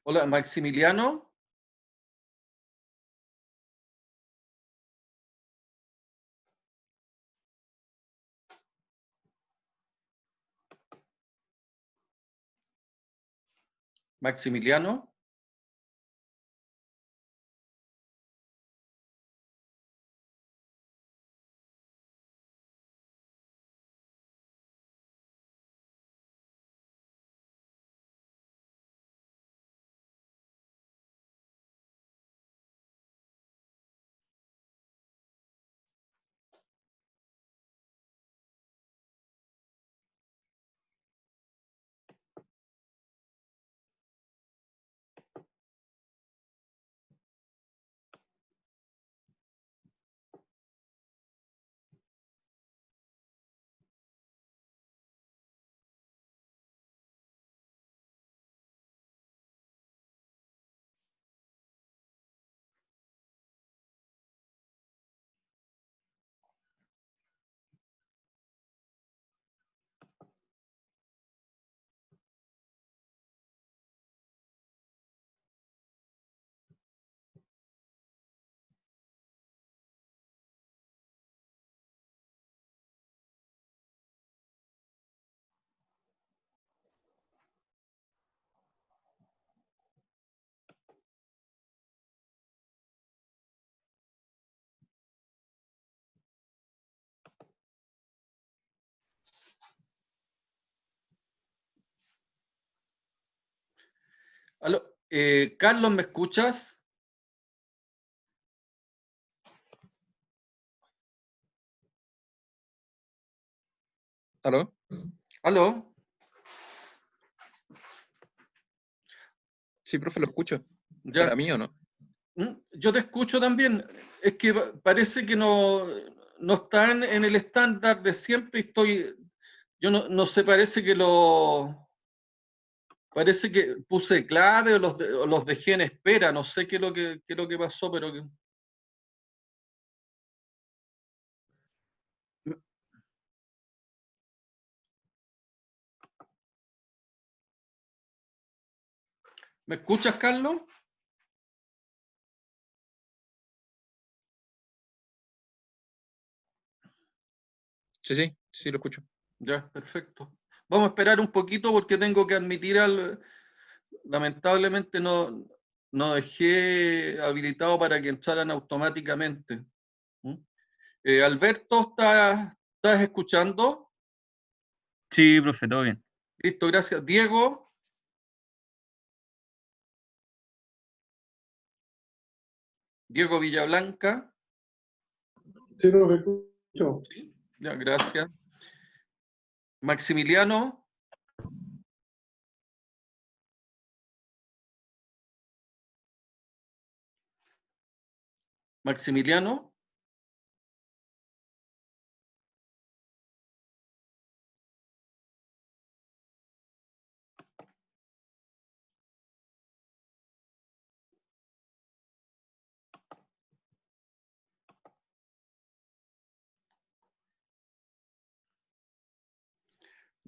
Hola, Maximiliano. Maximiliano. Aló, Carlos, ¿me escuchas? ¿Aló? ¿Aló? Sí, profe, lo escucho. Ya. ¿Para mí o no? Yo te escucho también. Es que parece que no están en el estándar de siempre. Yo no sé, parece que puse clave o los dejé en espera. No sé qué es lo que pasó, pero ¿me escuchas, Carlos? Sí, lo escucho. Ya, perfecto. Vamos a esperar un poquito porque tengo que admitir lamentablemente no dejé habilitado para que entraran automáticamente. ¿Mm? Alberto, ¿estás escuchando? Sí, profe, todo bien. Listo, gracias. Diego, Diego Villablanca. Sí, profe, escucho. Sí, ya, gracias. Maximiliano, Maximiliano,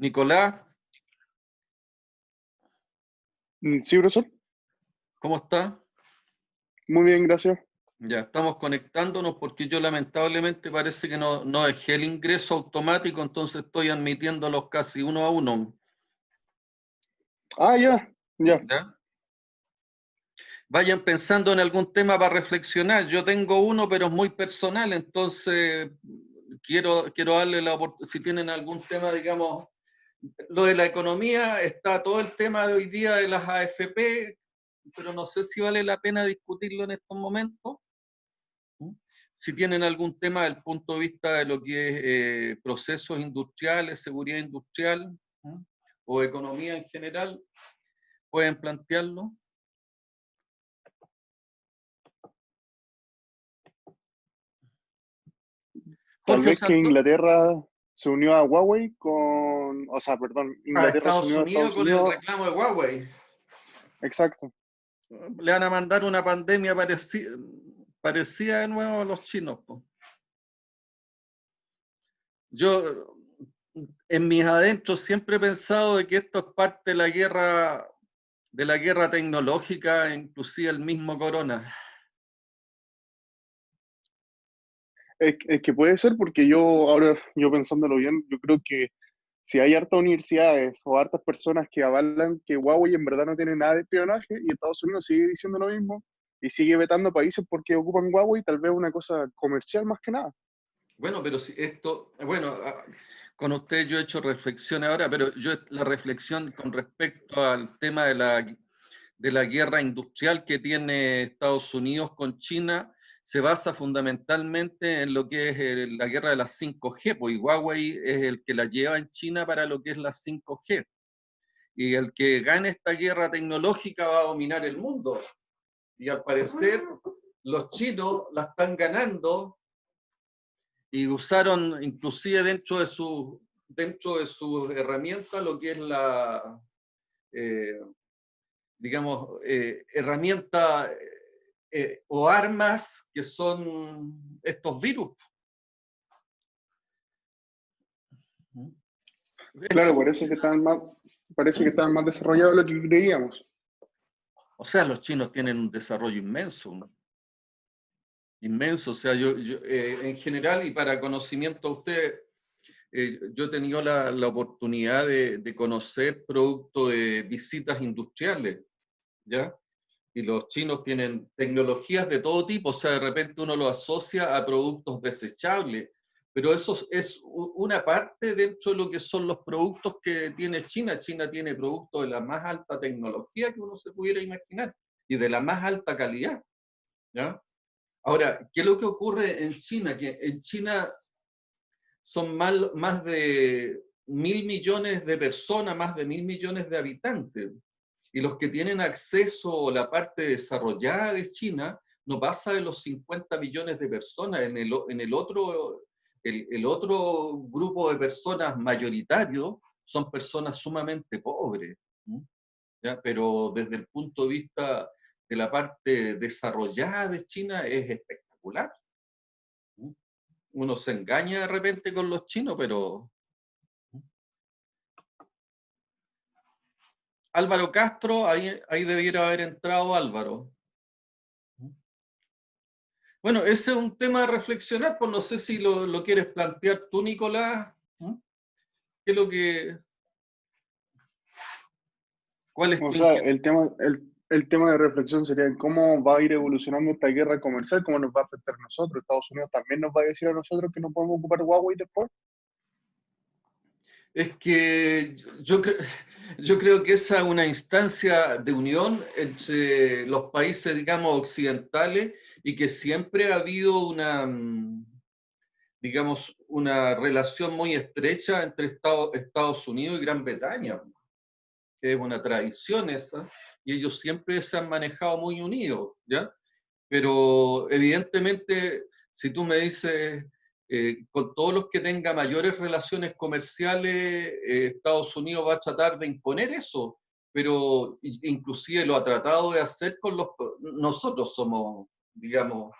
Nicolás, Sí, profesor. ¿cómo está? Muy bien, gracias. Ya, estamos conectándonos porque yo lamentablemente parece que no dejé el ingreso automático, entonces estoy admitiéndolos casi uno a uno. Ah, ya. ¿Ya? Vayan pensando en algún tema para reflexionar. Yo tengo uno, pero es muy personal, entonces quiero darle la oportunidad. Si tienen algún tema, digamos, lo de la economía, está todo el tema de hoy día de las AFP, pero no sé si vale la pena discutirlo en estos momentos. Si tienen algún tema desde el punto de vista de lo que es procesos industriales, seguridad industrial, o economía en general, pueden plantearlo. Tal Jorge vez que Santos. Inglaterra se unió a Huawei perdón, A Inglaterra se Estados unió a Unidos Estados con el Unidos. reclamo de Huawei. Exacto. Le van a mandar una pandemia parecida de nuevo a los chinos. Po. Yo, en mis adentros, siempre he pensado de que esto es parte de la guerra de la guerra tecnológica, inclusive el mismo Corona. Es que puede ser porque yo pensándolo bien, yo creo que si hay hartas universidades o hartas personas que avalan que Huawei en verdad no tiene nada de espionaje y Estados Unidos sigue diciendo lo mismo y sigue vetando países porque ocupan Huawei, tal vez una cosa comercial más que nada. Bueno, pero si esto, bueno, con usted yo he hecho reflexiones ahora, pero la reflexión con respecto al tema de la guerra industrial que tiene Estados Unidos con China se basa fundamentalmente en lo que es la guerra de las 5G, pues Huawei es el que la lleva en China para lo que es las 5G. Y el que gane esta guerra tecnológica va a dominar el mundo. Y al parecer los chinos la están ganando y usaron inclusive dentro de su herramienta lo que es la, digamos, herramienta o armas que son estos virus. Claro, parece que estaban más desarrollados de lo que creíamos. O sea, los chinos tienen un desarrollo inmenso, ¿no? Inmenso. O sea, en general y para conocimiento a usted, yo he tenido la oportunidad de conocer producto de visitas industriales, ¿ya? Y los chinos tienen tecnologías de todo tipo, o sea, de repente uno lo asocia a productos desechables, pero eso es una parte dentro de lo que son los productos que tiene China. China tiene productos de la más alta tecnología que uno se pudiera imaginar y de la más alta calidad, ¿ya? Ahora, ¿qué es lo que ocurre en China? Que en China son más de 1.000 millones de personas, más de 1.000 millones de habitantes. Y los que tienen acceso a la parte desarrollada de China no pasa de los 50 millones de personas. En el otro grupo de personas mayoritario son personas sumamente pobres, ¿ya? Pero desde el punto de vista de la parte desarrollada de China es espectacular. Uno se engaña de repente con los chinos, pero Álvaro Castro, ahí debiera haber entrado Álvaro. Bueno, ese es un tema de reflexionar, pues no sé si lo quieres plantear tú, Nicolás. ¿Qué es lo que... ¿Cuál es O tu sea, inquietud? el tema de reflexión sería cómo va a ir evolucionando esta guerra comercial, cómo nos va a afectar a nosotros. Estados Unidos también nos va a decir a nosotros que no podemos ocupar Huawei después. Es que yo creo que esa es una instancia de unión entre los países, digamos, occidentales y que siempre ha habido digamos, una relación muy estrecha entre Estados Unidos y Gran Bretaña, que es una tradición esa, y ellos siempre se han manejado muy unidos, ¿ya? Pero evidentemente, si tú me dices, con todos los que tenga mayores relaciones comerciales, Estados Unidos va a tratar de imponer eso, pero inclusive lo ha tratado de hacer con nosotros somos, digamos,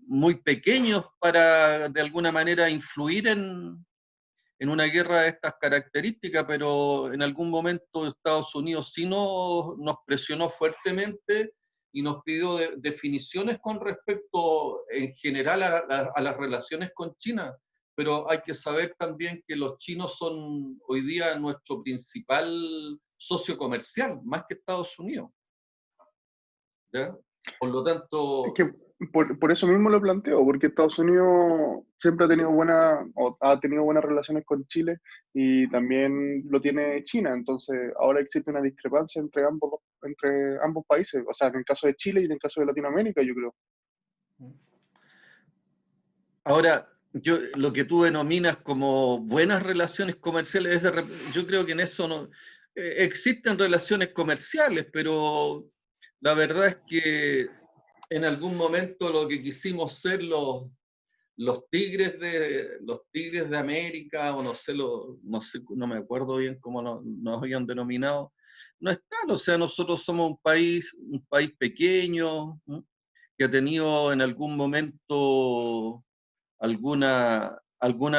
muy pequeños para de alguna manera influir en una guerra de estas características, pero en algún momento Estados Unidos sí nos presionó fuertemente y nos pidió definiciones con respecto en general a las relaciones con China, pero hay que saber también que los chinos son hoy día nuestro principal socio comercial, más que Estados Unidos, ¿ya? Por lo Es tanto, que por eso mismo lo planteo, porque Estados Unidos siempre ha tenido buenas relaciones con Chile y también lo tiene China, entonces ahora existe una discrepancia entre ambos países, o sea, en el caso de Chile y en el caso de Latinoamérica, yo creo. ahora, lo que tú denominas como buenas relaciones comerciales, yo creo que en eso no existen relaciones comerciales, pero la verdad es que en algún momento lo que quisimos ser los tigres de América, o no sé, no me acuerdo bien cómo nos habían denominado, no es tal. O sea, nosotros somos un país pequeño, ¿m? Que ha tenido en algún momento alguna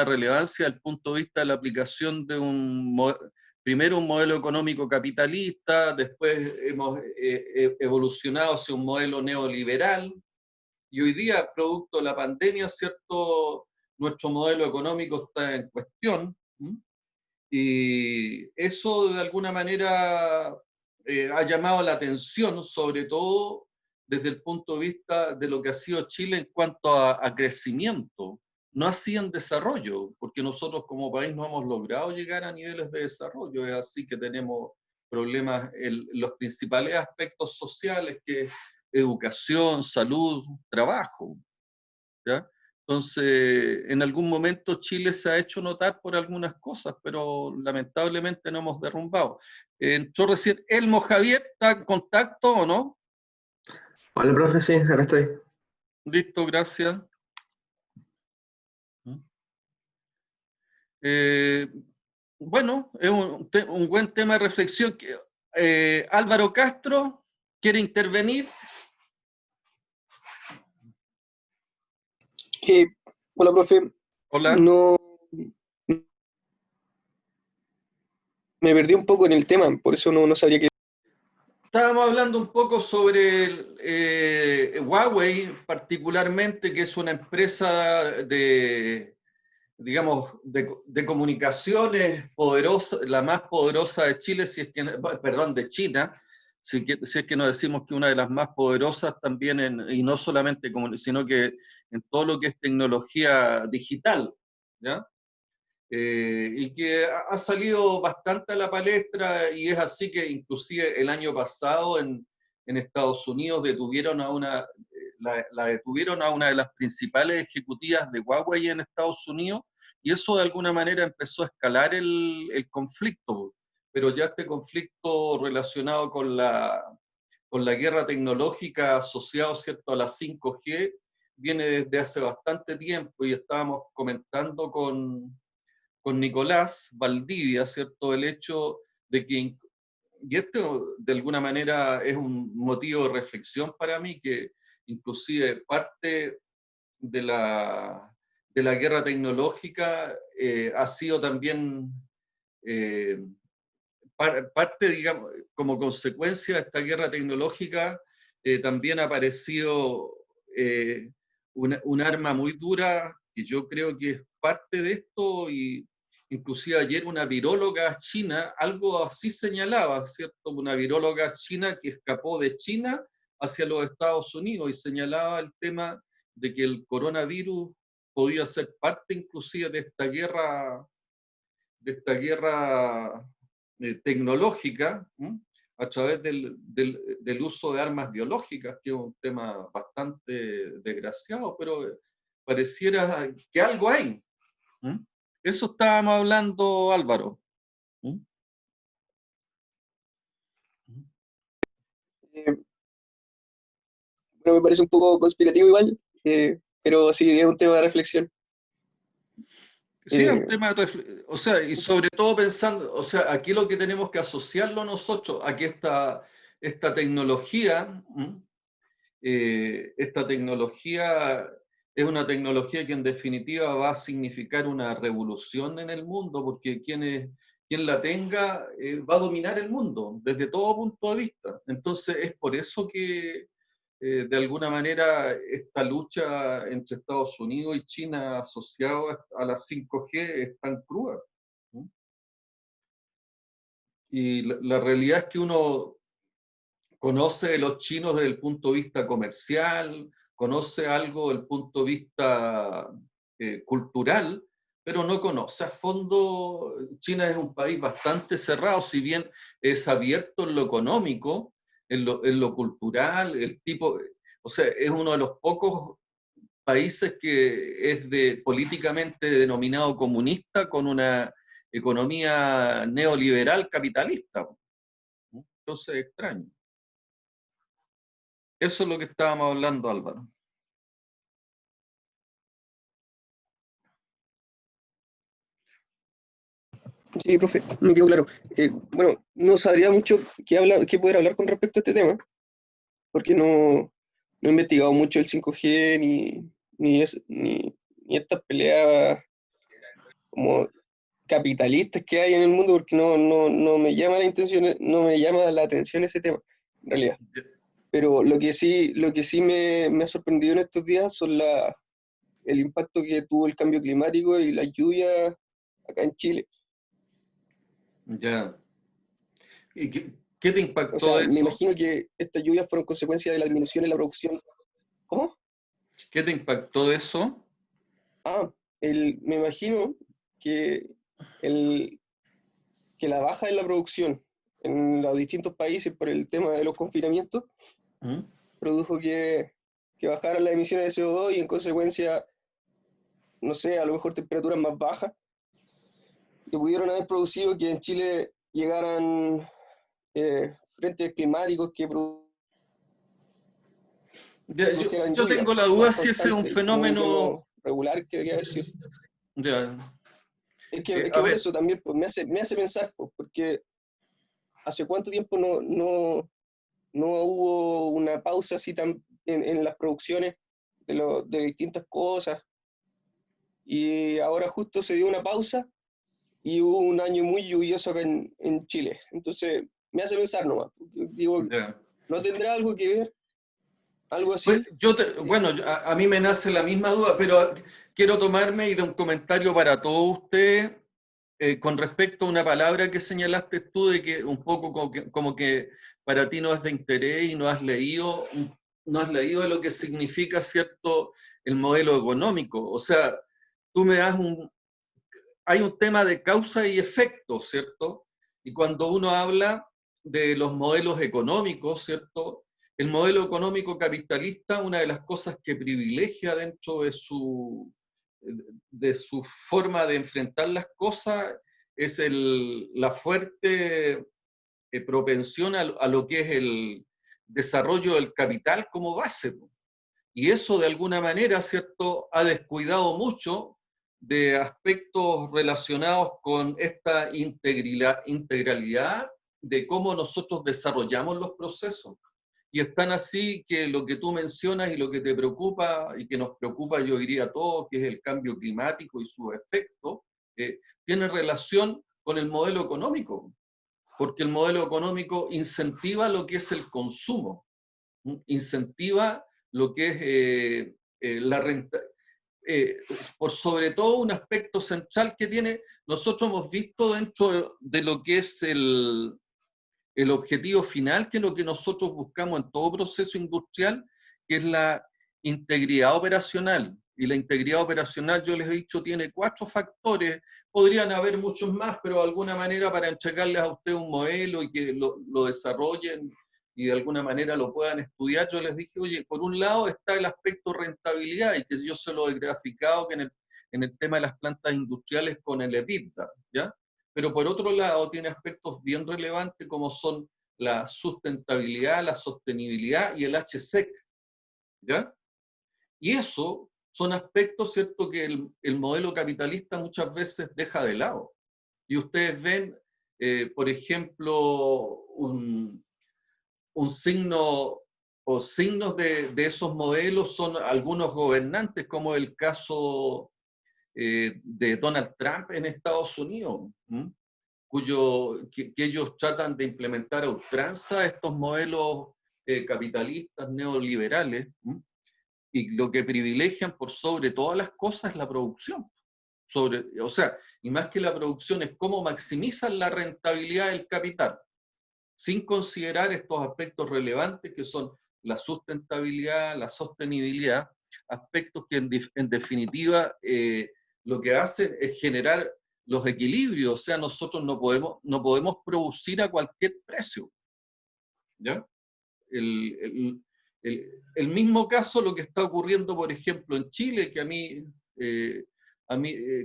relevancia desde el punto de vista de la aplicación primero un modelo económico capitalista, después hemos evolucionado hacia un modelo neoliberal, y hoy día, producto de la pandemia, ¿cierto?, nuestro modelo económico está en cuestión, y eso de alguna manera ha llamado la atención, sobre todo desde el punto de vista de lo que ha sido Chile en cuanto a crecimiento, no así en desarrollo, porque nosotros como país no hemos logrado llegar a niveles de desarrollo, es así que tenemos problemas en los principales aspectos sociales, que es educación, salud, trabajo, ¿ya? Entonces, en algún momento Chile se ha hecho notar por algunas cosas, pero lamentablemente no hemos derrumbado. Entró recién Elmo Javier, ¿está en contacto o no? Hola, profe, sí, ahora estoy. Listo, gracias. Bueno, es un buen tema de reflexión. Álvaro Castro, ¿quiere intervenir? Hola, profe. Hola. No, me perdí un poco en el tema, por eso no sabría qué. Estábamos hablando un poco sobre Huawei, particularmente, que es una empresa de, digamos, de comunicaciones poderosa, la más poderosa de Chile, si es que, perdón, de China, si es que no decimos que una de las más poderosas también, y no solamente, sino que en todo lo que es tecnología digital, ¿ya? Y que ha salido bastante a la palestra, y es así que inclusive el año pasado en Estados Unidos detuvieron a la detuvieron a una de las principales ejecutivas de Huawei en Estados Unidos, y eso de alguna manera empezó a escalar el conflicto, pero ya este conflicto relacionado con la guerra tecnológica asociado, ¿cierto?, a la 5G, viene desde hace bastante tiempo, y estábamos comentando con Nicolás Valdivia, ¿cierto?, el hecho de que, y esto de alguna manera es un motivo de reflexión para mí, que inclusive parte de la guerra tecnológica ha sido también eh, parte, digamos, como consecuencia de esta guerra tecnológica, también ha aparecido un arma muy dura, que yo creo que es parte de esto, y inclusive ayer una viróloga china, algo así señalaba, ¿cierto? Una viróloga china que escapó de China hacia los Estados Unidos y señalaba el tema de que el coronavirus podía ser parte inclusive de esta guerra tecnológica, a través del uso de armas biológicas, que es un tema bastante desgraciado, pero pareciera que algo hay. Eso estábamos hablando, Álvaro. Bueno, me parece un poco conspirativo igual, pero sí, es un tema de reflexión. Sí, es un tema de o sea, y sobre todo pensando, o sea, aquí lo que tenemos que asociarlo nosotros, aquí esta tecnología, esta tecnología es una tecnología que en definitiva va a significar una revolución en el mundo, porque quien la tenga va a dominar el mundo desde todo punto de vista. Entonces es por eso que de alguna manera esta lucha entre Estados Unidos y China asociado a la 5G es tan cruda. Y la realidad es que uno conoce de los chinos desde el punto de vista comercial, conoce algo del punto de vista cultural, pero no conoce a fondo. China es un país bastante cerrado, si bien es abierto en lo económico, en lo cultural, el tipo, o sea, es uno de los pocos países que es políticamente denominado comunista, con una economía neoliberal capitalista. Entonces, extraño. Eso es lo que estábamos hablando, Álvaro. Sí, profe, me quedó claro. Bueno, no sabría mucho qué poder hablar con respecto a este tema, porque no he investigado mucho el 5G ni estas peleas como capitalistas que hay en el mundo, porque no me llama no me llama la atención ese tema, en realidad. Pero lo que sí me ha sorprendido en estos días son el impacto que tuvo el cambio climático y la lluvia acá en Chile. Ya. ¿Y qué te O impactó sea, me eso? imagino que estas lluvias fueron consecuencia de la disminución en la producción. ¿Cómo? ¿Qué te impactó eso? Me imagino que, que la baja en la producción en los distintos países por el tema de los confinamientos ¿Mm? produjo que bajaran las emisiones de CO2 y en consecuencia, no sé, a lo mejor temperaturas más bajas, que pudieron haber producido que en Chile llegaran frentes climáticos que produjeran Yo lluvia tengo la duda más si ese es un constante, no un fenómeno. invierno regular que debería haber sido. Ya. Es que A por ver, eso también pues, me hace pensar, pues, porque hace cuánto tiempo no hubo una pausa así en las producciones de distintas cosas, y ahora justo se dio una pausa y hubo un año muy lluvioso acá en Chile. Entonces me hace pensar nomás, porque digo, ya. ¿no tendrá algo que ver? ¿Algo Pues así? bueno, a mí me nace la misma duda, pero quiero tomarme y de un comentario para todos ustedes con respecto a una palabra que señalaste tú, de que un poco como que para ti no es de interés y no has leído de lo que significa, ¿cierto?, el modelo económico. O sea, tú me das hay un tema de causa y efecto, ¿cierto? Y cuando uno habla de los modelos económicos, ¿cierto? El modelo económico capitalista, una de las cosas que privilegia dentro de su forma de enfrentar las cosas es la fuerte propensión a lo que es el desarrollo del capital como base. Y eso de alguna manera, ¿cierto?, ha descuidado mucho de aspectos relacionados con esta integralidad de cómo nosotros desarrollamos los procesos. Y es tan así que lo que tú mencionas y lo que te preocupa y que nos preocupa, yo diría a todos, que es el cambio climático y sus efectos, tiene relación con el modelo económico, porque el modelo económico incentiva lo que es el consumo, incentiva lo que es la renta, por sobre todo un aspecto central que tiene, nosotros hemos visto dentro de lo que es el objetivo final, que es lo que nosotros buscamos en todo proceso industrial, que es la integridad operacional. Y la integridad operacional, yo les he dicho, tiene 4 factores, podrían haber muchos más, pero de alguna manera para entregarles a ustedes un modelo y que lo desarrollen y de alguna manera lo puedan estudiar, yo les dije, oye, por un lado está el aspecto rentabilidad, y que yo se lo he graficado que en el tema de las plantas industriales con el EBITDA, ¿ya? Pero por otro lado tiene aspectos bien relevantes como son la sustentabilidad, la sostenibilidad y el HSEC, ¿ya? Y eso son aspectos, ¿cierto?, que el modelo capitalista muchas veces deja de lado. Y ustedes ven, por ejemplo, un signo o signos de esos modelos son algunos gobernantes, como el caso de Donald Trump en Estados Unidos, que ellos tratan de implementar a ultranza estos modelos capitalistas neoliberales, y lo que privilegian por sobre todas las cosas es la producción. O sea, y más que la producción es cómo maximizan la rentabilidad del capital, sin considerar estos aspectos relevantes que son la sustentabilidad, la sostenibilidad, aspectos que en definitiva lo que hacen es generar los equilibrios. O sea, nosotros no podemos producir a cualquier precio, ¿ya? El mismo caso lo que está ocurriendo, por ejemplo, en Chile, que a mí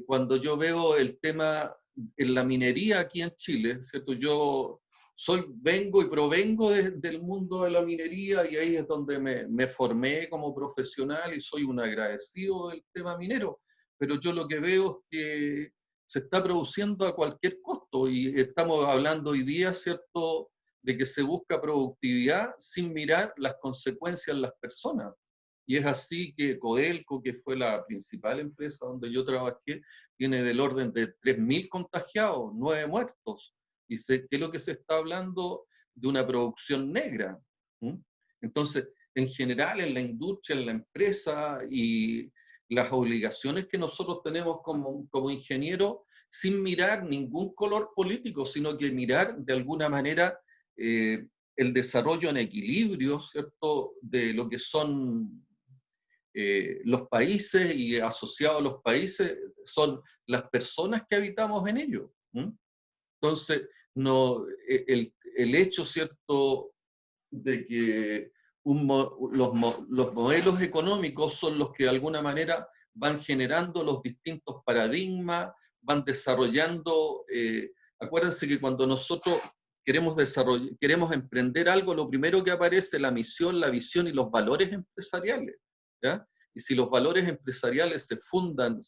cuando yo veo el tema en la minería aquí en Chile, ¿cierto? Yo vengo y provengo del mundo de la minería, y ahí es donde me formé como profesional y soy un agradecido del tema minero, pero yo lo que veo es que se está produciendo a cualquier costo, y estamos hablando hoy día, ¿cierto?, de que se busca productividad sin mirar las consecuencias en las personas. Y es así que Codelco, que fue la principal empresa donde yo trabajé, tiene del orden de 3.000 contagiados, 9 muertos. Y ¿qué es lo que se está hablando? De una producción negra. Entonces, en general, en la industria, en la empresa y las obligaciones que nosotros tenemos como ingenieros, sin mirar ningún color político, sino que mirar de alguna manera el desarrollo en equilibrio, ¿cierto?, de lo que son los países, y asociados a los países son las personas que habitamos en ellos. Entonces, no, el hecho, ¿cierto?, de que los modelos económicos son los que de alguna manera van generando los distintos paradigmas, van desarrollando. Acuérdense que cuando nosotros queremos emprender algo, lo primero que aparece es la misión, la visión y los valores empresariales, ¿ya? Y si los valores empresariales se fundan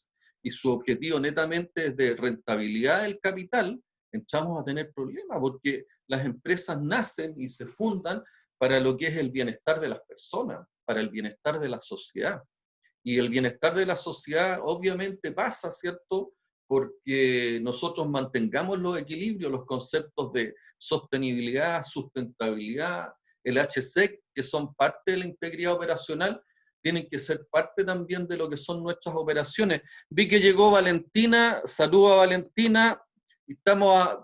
y su objetivo netamente es de rentabilidad del capital, entramos a tener problemas, porque las empresas nacen y se fundan para lo que es el bienestar de las personas, para el bienestar de la sociedad. Y el bienestar de la sociedad obviamente pasa, ¿cierto?, porque nosotros mantengamos los equilibrios, los conceptos de sostenibilidad, sustentabilidad, el HSEC, que son parte de la integridad operacional, tienen que ser parte también de lo que son nuestras operaciones. Vi que llegó Valentina, saludo a Valentina,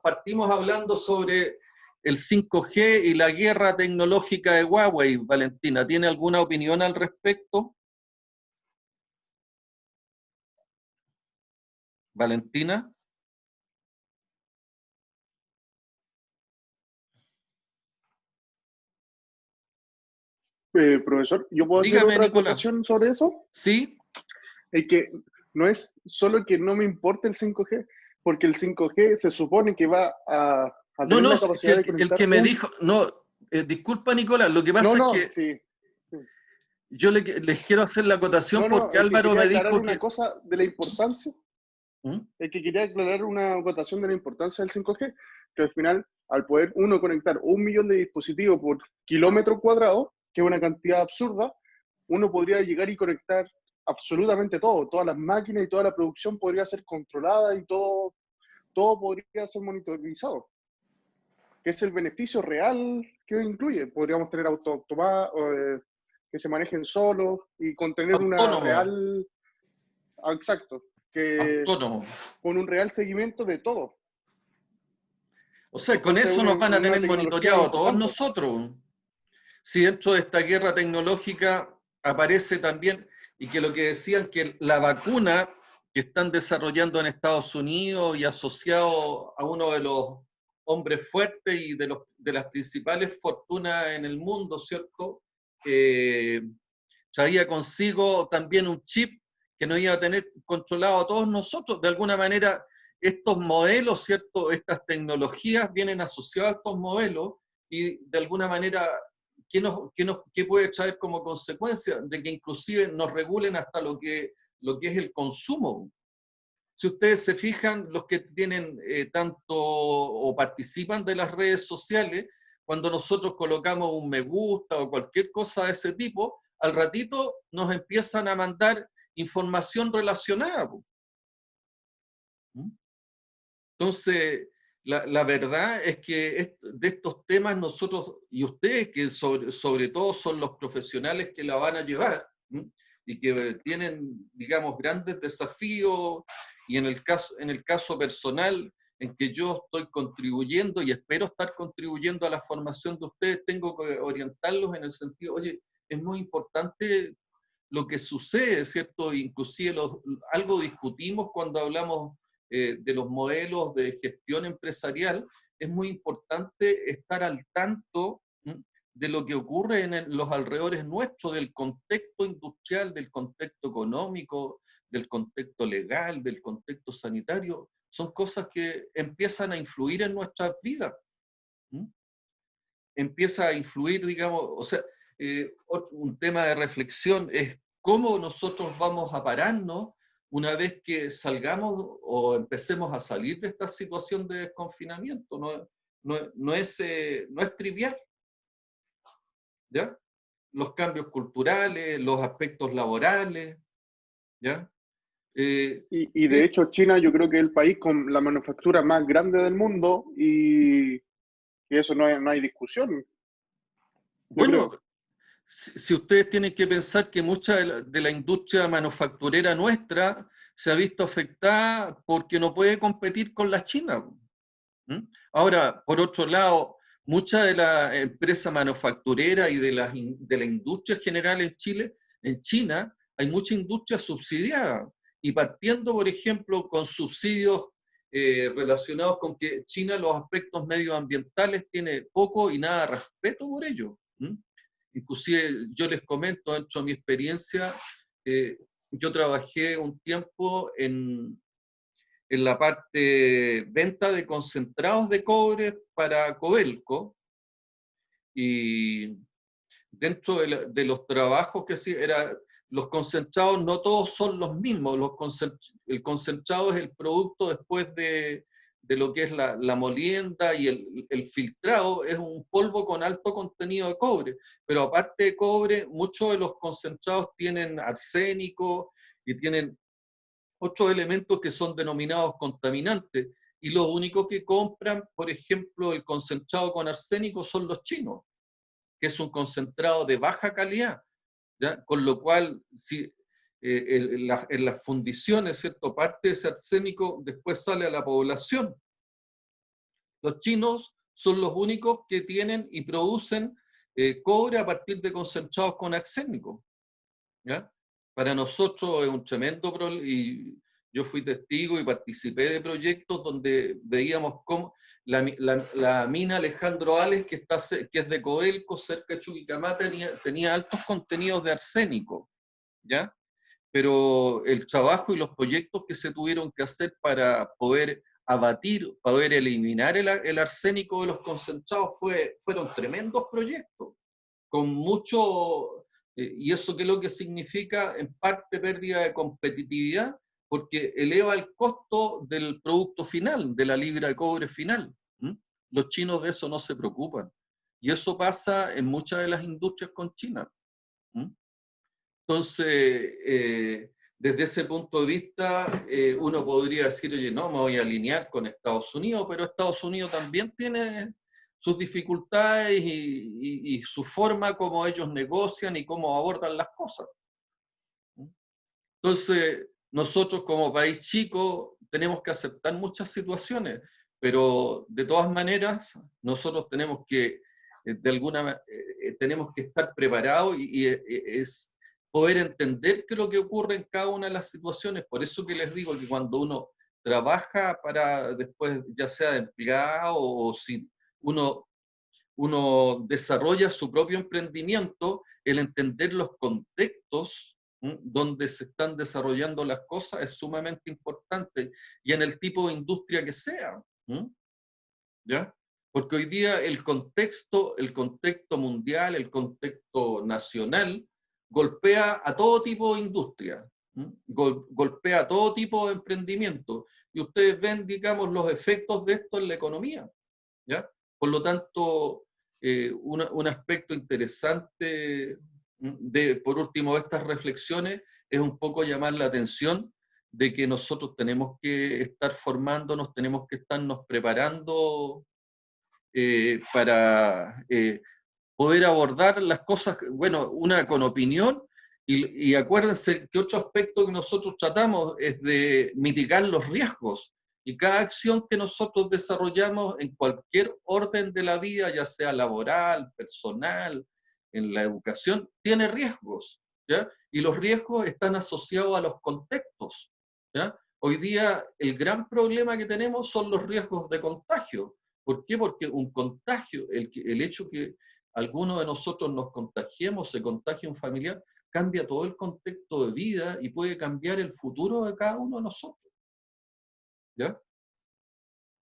partimos hablando sobre el 5G y la guerra tecnológica de Huawei. Valentina, ¿tiene alguna opinión al respecto? Valentina. Profesor, ¿yo puedo hacer Dígame, otra Nicolás. acotación sobre eso? Sí. Es que no es solo que no me importe el 5G, porque el 5G se supone que va a tener la Si capacidad de conectar el que me dijo, disculpa, Nicolás, lo que pasa es que sí. yo les quiero hacer la acotación porque es que Álvaro quería me aclarar dijo una que... cosa de la importancia. Es que quería aclarar una acotación de la importancia del 5G, que al final, al poder uno conectar 1 millón de dispositivos por kilómetro cuadrado, que es una cantidad absurda, uno podría llegar y conectar absolutamente todo, todas las máquinas y toda la producción podría ser controlada y todo podría ser monitorizado, que es el beneficio real que incluye. Podríamos tener autos que se manejen solos y contener una autónomo. real... Exacto. Autónomo. Con un real seguimiento de todo. O sea, Entonces, con eso nos van a tener monitoreados todos importante. nosotros. Si dentro de esta guerra tecnológica aparece también, y que lo que decían que la vacuna que están desarrollando en Estados Unidos y asociado a uno de los hombres fuertes y de las principales fortunas en el mundo, ¿cierto? Traía consigo también un chip que nos iba a tener controlado a todos nosotros. De alguna manera, estos modelos, ¿cierto?, estas tecnologías vienen asociadas a estos modelos, y de alguna manera, ¿qué puede traer como consecuencia? De que inclusive nos regulen hasta lo que es el consumo. Si ustedes se fijan, los que tienen tanto o participan de las redes sociales, cuando nosotros colocamos un me gusta o cualquier cosa de ese tipo, al ratito nos empiezan a mandar información relacionada. Entonces, la verdad es que de estos temas nosotros, y ustedes que sobre todo son los profesionales que la van a llevar, y que tienen, digamos, grandes desafíos, y en el caso personal, en que yo estoy contribuyendo y espero estar contribuyendo a la formación de ustedes, tengo que orientarlos en el sentido, oye, es muy importante lo que sucede, ¿cierto? Inclusive algo discutimos cuando hablamos de los modelos de gestión empresarial. Es muy importante estar al tanto de lo que ocurre en los alrededores nuestros, del contexto industrial, del contexto económico, del contexto legal, del contexto sanitario. Son cosas que empiezan a influir en nuestras vidas. Empieza a influir, digamos, o sea, un tema de reflexión es cómo nosotros vamos a pararnos una vez que salgamos o empecemos a salir de esta situación de desconfinamiento. No es trivial, ¿ya? los cambios culturales, los aspectos laborales, ¿ya? Y de hecho China yo creo que es el país con la manufactura más grande del mundo y eso no hay discusión. Yo Bueno, creo. si ustedes tienen que pensar que mucha de la industria manufacturera nuestra se ha visto afectada porque no puede competir con la China. ¿Mm? Ahora, por otro lado, muchas de las empresas manufactureras y de la industria general en China, hay mucha industria subsidiada. Y partiendo, por ejemplo, con subsidios relacionados con que China los aspectos medioambientales tiene poco y nada de respeto por ello. ¿Mm? Inclusive yo les comento, dentro de mi experiencia, yo trabajé un tiempo en la parte venta de concentrados de cobre para Codelco, y dentro de los trabajos que hacía, los concentrados no todos son los mismos, el concentrado es el producto después de lo que es la molienda, y el filtrado es un polvo con alto contenido de cobre, pero aparte de cobre, muchos de los concentrados tienen arsénico y tienen otros elementos que son denominados contaminantes, y los únicos que compran, por ejemplo, el concentrado con arsénico son los chinos, que es un concentrado de baja calidad, ¿ya? Con lo cual, si, en las fundiciones, ¿cierto? Parte de ese arsénico después sale a la población. Los chinos son los únicos que tienen y producen cobre a partir de concentrados con arsénico, ¿ya? Para nosotros es un tremendo problema, y yo fui testigo y participé de proyectos donde veíamos cómo la mina Alejandro Ales, que es de Codelco, cerca de Chuquicamata, tenía altos contenidos de arsénico, ¿ya? Pero el trabajo y los proyectos que se tuvieron que hacer para poder abatir, poder eliminar el arsénico de los concentrados fueron tremendos proyectos, con mucho, y eso qué es lo que significa, en parte pérdida de competitividad, porque eleva el costo del producto final, de la libra de cobre final. ¿Mm? Los chinos de eso no se preocupan. Y eso pasa en muchas de las industrias con China. ¿Mm? Entonces, desde ese punto de vista, uno podría decir, oye, no, me voy a alinear con Estados Unidos, pero Estados Unidos también tiene sus dificultades y su forma como ellos negocian y cómo abordan las cosas. Entonces, nosotros como país chico tenemos que aceptar muchas situaciones, pero de todas maneras, nosotros tenemos que, tenemos que estar preparados y es poder entender qué es lo que ocurre en cada una de las situaciones. Por eso que les digo que cuando uno trabaja para después, ya sea de empleado o si uno desarrolla su propio emprendimiento, el entender los contextos donde se están desarrollando las cosas es sumamente importante, y en el tipo de industria que sea. ¿Ya? Porque hoy día el contexto mundial, el contexto nacional, golpea a todo tipo de industria, golpea a todo tipo de emprendimiento, y ustedes ven, digamos, los efectos de esto en la economía, ¿ya? Por lo tanto, un aspecto interesante por último, de estas reflexiones es un poco llamar la atención de que nosotros tenemos que estar formándonos, tenemos que estarnos preparando para poder abordar las cosas, bueno, una con opinión, y acuérdense que otro aspecto que nosotros tratamos es de mitigar los riesgos, y cada acción que nosotros desarrollamos en cualquier orden de la vida, ya sea laboral, personal, en la educación, tiene riesgos, ¿ya? Y los riesgos están asociados a los contextos, ¿ya? Hoy día el gran problema que tenemos son los riesgos de contagio. ¿Por qué? Porque un contagio, el hecho que alguno de nosotros nos contagiemos, se contagie un familiar, cambia todo el contexto de vida y puede cambiar el futuro de cada uno de nosotros. ¿Ya?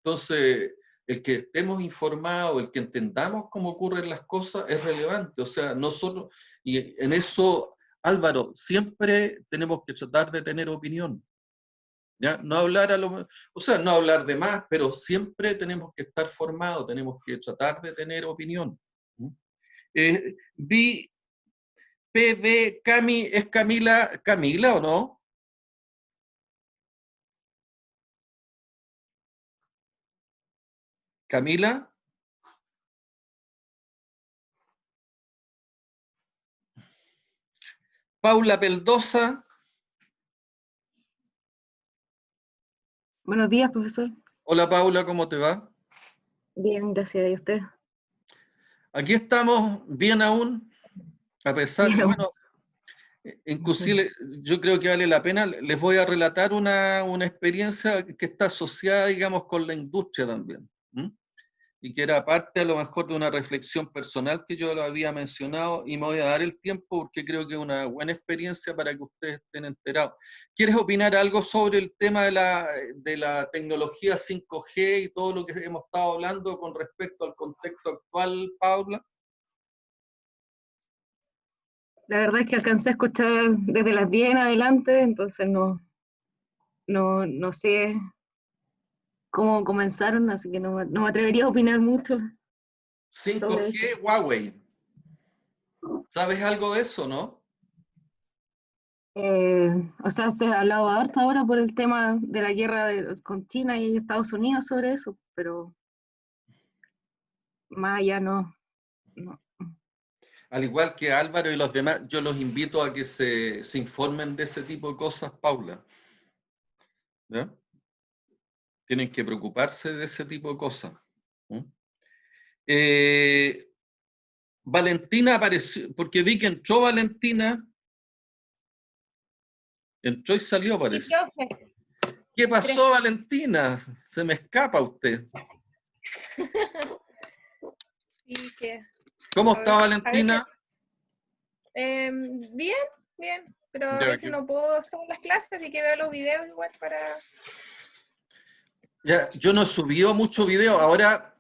Entonces, el que estemos informados, el que entendamos cómo ocurren las cosas es relevante. O sea, nosotros, y en eso, Álvaro, siempre tenemos que tratar de tener opinión. ¿Ya? No hablar no hablar de más, pero siempre tenemos que estar formados, tenemos que tratar de tener opinión. Vi PB Cami, ¿es Camila o no? Camila. Paula Peldosa. Buenos días, profesor. Hola Paula, ¿cómo te va? Bien, gracias. ¿Y usted? Aquí estamos bien aún, a pesar, Bien aún. bueno, inclusive yo creo que vale la pena, les voy a relatar una experiencia que está asociada, digamos, con la industria también, ¿m? Y que era parte a lo mejor de una reflexión personal que yo lo había mencionado, y me voy a dar el tiempo porque creo que es una buena experiencia para que ustedes estén enterados. ¿Quieres opinar algo sobre el tema de la tecnología 5G y todo lo que hemos estado hablando con respecto al contexto actual, Paula? La verdad es que alcancé a escuchar desde las 10 en adelante, entonces no sé cómo comenzaron, así que no me atrevería a opinar mucho sobre eso. 5G Huawei. ¿Sabes algo de eso, no? O sea, se ha hablado harto ahora por el tema de la guerra con China y Estados Unidos sobre eso, pero más allá no. Al igual que Álvaro y los demás, yo los invito a que se informen de ese tipo de cosas, Paula. ¿Ya? Tienen que preocuparse de ese tipo de cosas. ¿Mm? Valentina apareció, porque vi que entró Valentina. Entró y salió, Sí, parece. profe. ¿Qué pasó, Valentina? Se me escapa usted. Sí, que, ¿Cómo a está veces- Valentina? bien, bien, pero a Ya, veces no puedo estar en las clases, así que veo los videos igual para... Ya, yo no subí mucho video, ahora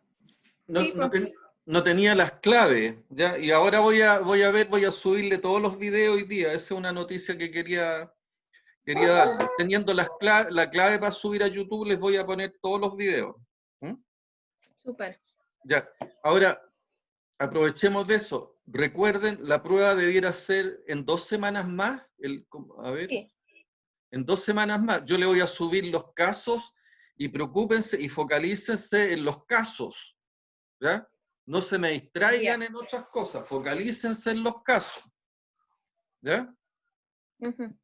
no, Sí, pues, no tenía las claves, ¿ya? Y ahora voy a subirle todos los videos hoy día. Esa es una noticia que quería darles. Teniendo la clave para subir a YouTube, les voy a poner todos los videos. ¿Mm? súper. Ya, ahora aprovechemos de eso. Recuerden, la prueba debiera ser en 2 semanas más. A ver, Sí, en 2 semanas más. Yo le voy a subir los casos y preocúpense y focalícense en los casos. ¿Ya? No se me distraigan ya. en otras cosas, focalícense en los casos. ¿Ya? Ujú.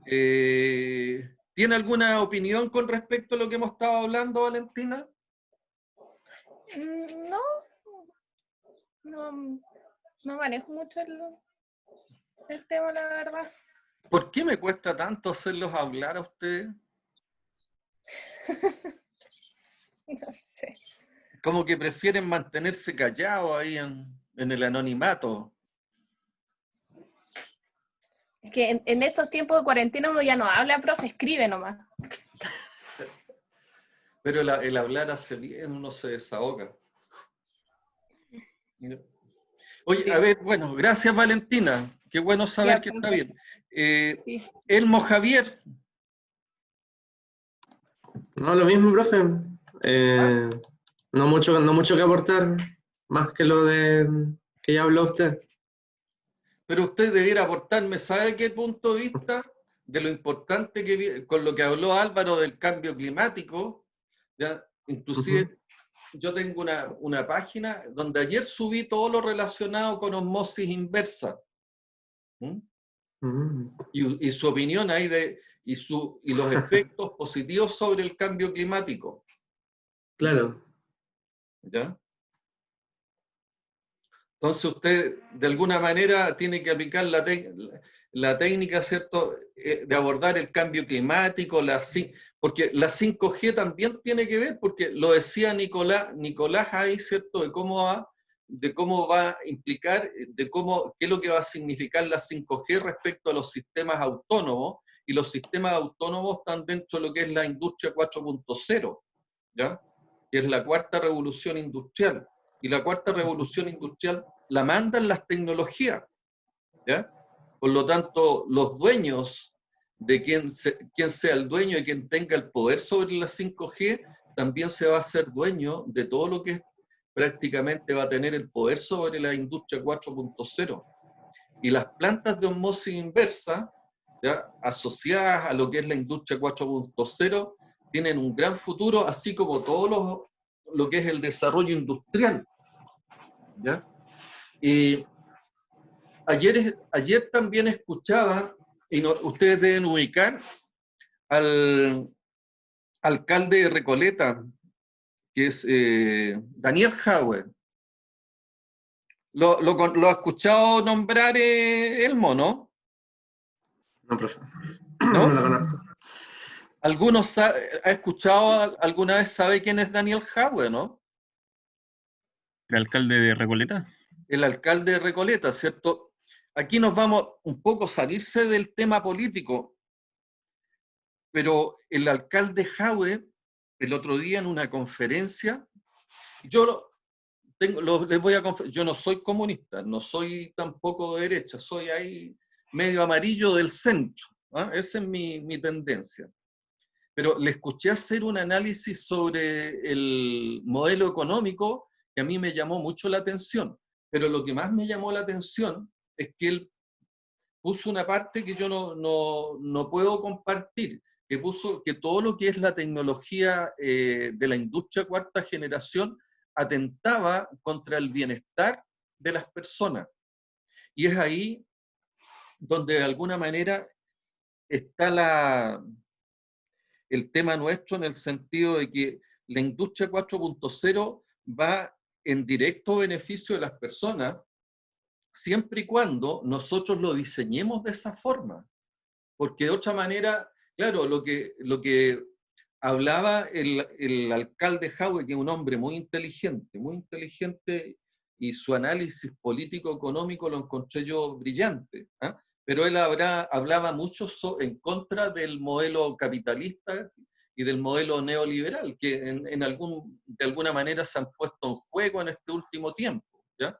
¿Tiene alguna opinión con respecto a lo que hemos estado hablando, Valentina? No, no manejo mucho el tema, la verdad. ¿Por qué me cuesta tanto hacerlos hablar a ustedes? No sé. Como que prefieren mantenerse callados ahí en el anonimato. Es que en estos tiempos de cuarentena uno ya no habla, profe, escribe nomás. Pero el hablar hace bien, uno se desahoga. Oye, a Sí. ver, bueno, gracias Valentina. Qué bueno saber Ya, que está profe. bien. Sí. Elmo Javier. No, lo mismo, profe. No mucho que aportar, más que lo de que ya habló usted. Pero usted debiera aportarme, ¿sabe qué punto de vista de lo importante con lo que habló Álvaro del cambio climático? ¿Ya? Inclusive yo tengo una página donde ayer subí todo lo relacionado con osmosis inversa. ¿Mm? Y su opinión ahí y los efectos positivos sobre el cambio climático. Claro. ¿Ya? Entonces usted, de alguna manera, tiene que aplicar la técnica, ¿cierto?, de abordar el cambio climático, porque la 5G también tiene que ver, porque lo decía Nicolás ahí, ¿cierto?, de cómo va a implicar, qué es lo que va a significar la 5G respecto a los sistemas autónomos, y los sistemas autónomos están dentro de lo que es la industria 4.0, ¿ya?, que es la cuarta revolución industrial. Y la cuarta revolución industrial la mandan las tecnologías, ¿ya? Por lo tanto, los dueños de quien sea el dueño y quien tenga el poder sobre la 5G, también se va a hacer dueño de todo lo que prácticamente va a tener el poder sobre la industria 4.0. Y las plantas de osmosis inversa, ¿ya?, asociadas a lo que es la industria 4.0, tienen un gran futuro, así como todo lo que es el desarrollo industrial, ¿ya? Y ayer también escuchaba, y ustedes deben ubicar, al alcalde de Recoleta, que es Daniel Jadwe. ¿Lo ha escuchado nombrar Elmo, no? No, profe. ¿No? No lo conozco. ¿Algunos ha escuchado alguna vez, sabe quién es Daniel Jadwe, no? ¿El alcalde de Recoleta? El alcalde de Recoleta, ¿cierto? Aquí nos vamos un poco a salirse del tema político, pero el alcalde Jadwe, el otro día en una conferencia, les voy a confesar, yo no soy comunista, no soy tampoco de derecha, soy ahí medio amarillo del centro, ¿ah? Esa es mi tendencia. Pero le escuché hacer un análisis sobre el modelo económico que a mí me llamó mucho la atención. Pero lo que más me llamó la atención es que él puso una parte que yo no puedo compartir, que puso que todo lo que es la tecnología de la industria cuarta generación atentaba contra el bienestar de las personas. Y es ahí donde de alguna manera está el tema nuestro, en el sentido de que la industria 4.0 va en directo beneficio de las personas, siempre y cuando nosotros lo diseñemos de esa forma. Porque de otra manera, claro, lo que hablaba el alcalde Jadwe, que es un hombre muy inteligente, y su análisis político-económico lo encontré yo brillante, ¿eh? Pero él hablaba mucho en contra del modelo capitalista y del modelo neoliberal, que de alguna manera se han puesto en juego en este último tiempo, ¿ya?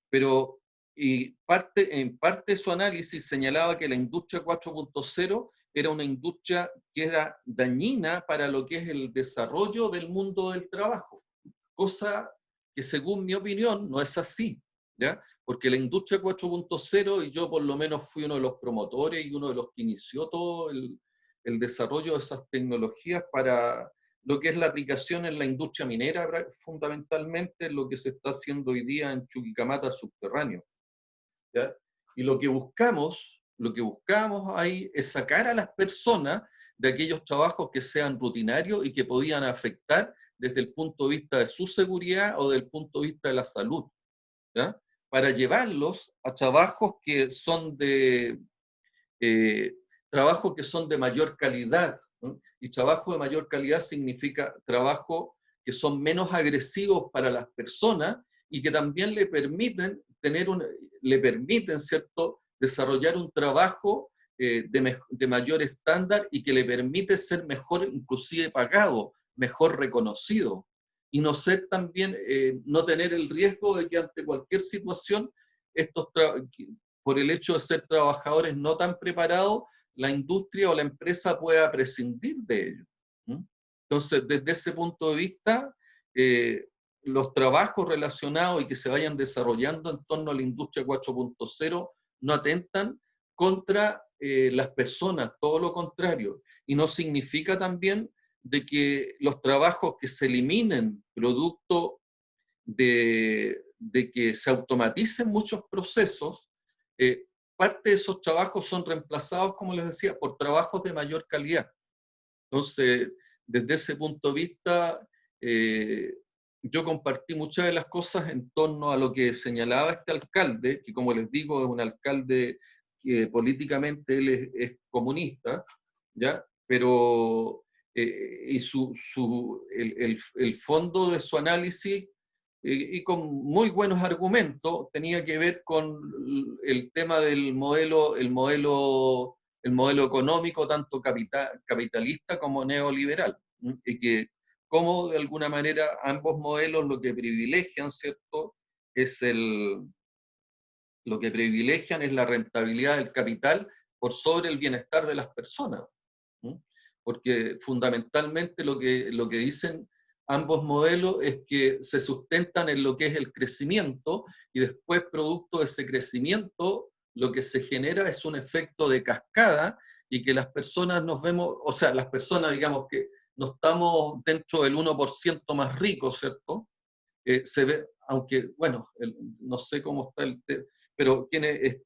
Pero en parte su análisis señalaba que la industria 4.0 era una industria que era dañina para lo que es el desarrollo del mundo del trabajo, cosa que según mi opinión no es así, ¿ya? Porque la industria 4.0, y yo por lo menos fui uno de los promotores y uno de los que inició todo el desarrollo de esas tecnologías para lo que es la aplicación en la industria minera, fundamentalmente lo que se está haciendo hoy día en Chuquicamata subterráneo, ¿ya? Y lo que buscamos ahí es sacar a las personas de aquellos trabajos que sean rutinarios y que podían afectar desde el punto de vista de su seguridad o del punto de vista de la salud, ¿ya? Para llevarlos a trabajos que son de mayor calidad, ¿no? Y trabajo de mayor calidad significa trabajo que son menos agresivos para las personas y que también le permiten ¿cierto?, desarrollar un trabajo de mayor estándar y que le permite ser mejor inclusive pagado, mejor reconocido, y no ser también, no tener el riesgo de que ante cualquier situación, por el hecho de ser trabajadores no tan preparados, la industria o la empresa pueda prescindir de ello. Entonces, desde ese punto de vista, los trabajos relacionados y que se vayan desarrollando en torno a la industria 4.0 no atentan contra las personas, todo lo contrario. Y no significa también de que los trabajos que se eliminen producto de que se automaticen muchos procesos, parte de esos trabajos son reemplazados, como les decía, por trabajos de mayor calidad. Entonces, desde ese punto de vista, yo compartí muchas de las cosas en torno a lo que señalaba este alcalde, que como les digo, es un alcalde que políticamente él es comunista, ¿ya? Pero y el fondo de su análisis, y con muy buenos argumentos, tenía que ver con el tema del modelo económico, tanto capitalista como neoliberal, ¿sí? Y que cómo de alguna manera ambos modelos lo que privilegian, ¿cierto?, lo que privilegian es la rentabilidad del capital por sobre el bienestar de las personas, ¿sí? Porque fundamentalmente lo que dicen ambos modelos es que se sustentan en lo que es el crecimiento y después, producto de ese crecimiento, lo que se genera es un efecto de cascada y que las personas nos vemos, o sea, las personas, digamos que no estamos dentro del 1% más rico, ¿cierto? Se ve, aunque, bueno, no sé cómo está el tema, pero quienes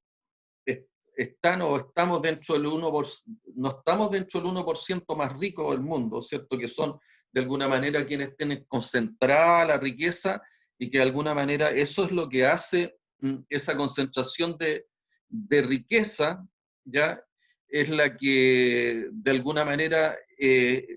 están o estamos dentro del 1%, no estamos dentro del 1% más rico del mundo, ¿cierto? Que son, de alguna manera, quienes tienen concentrada la riqueza y que de alguna manera eso es lo que hace esa concentración de riqueza, ¿ya? Es la que, de alguna manera,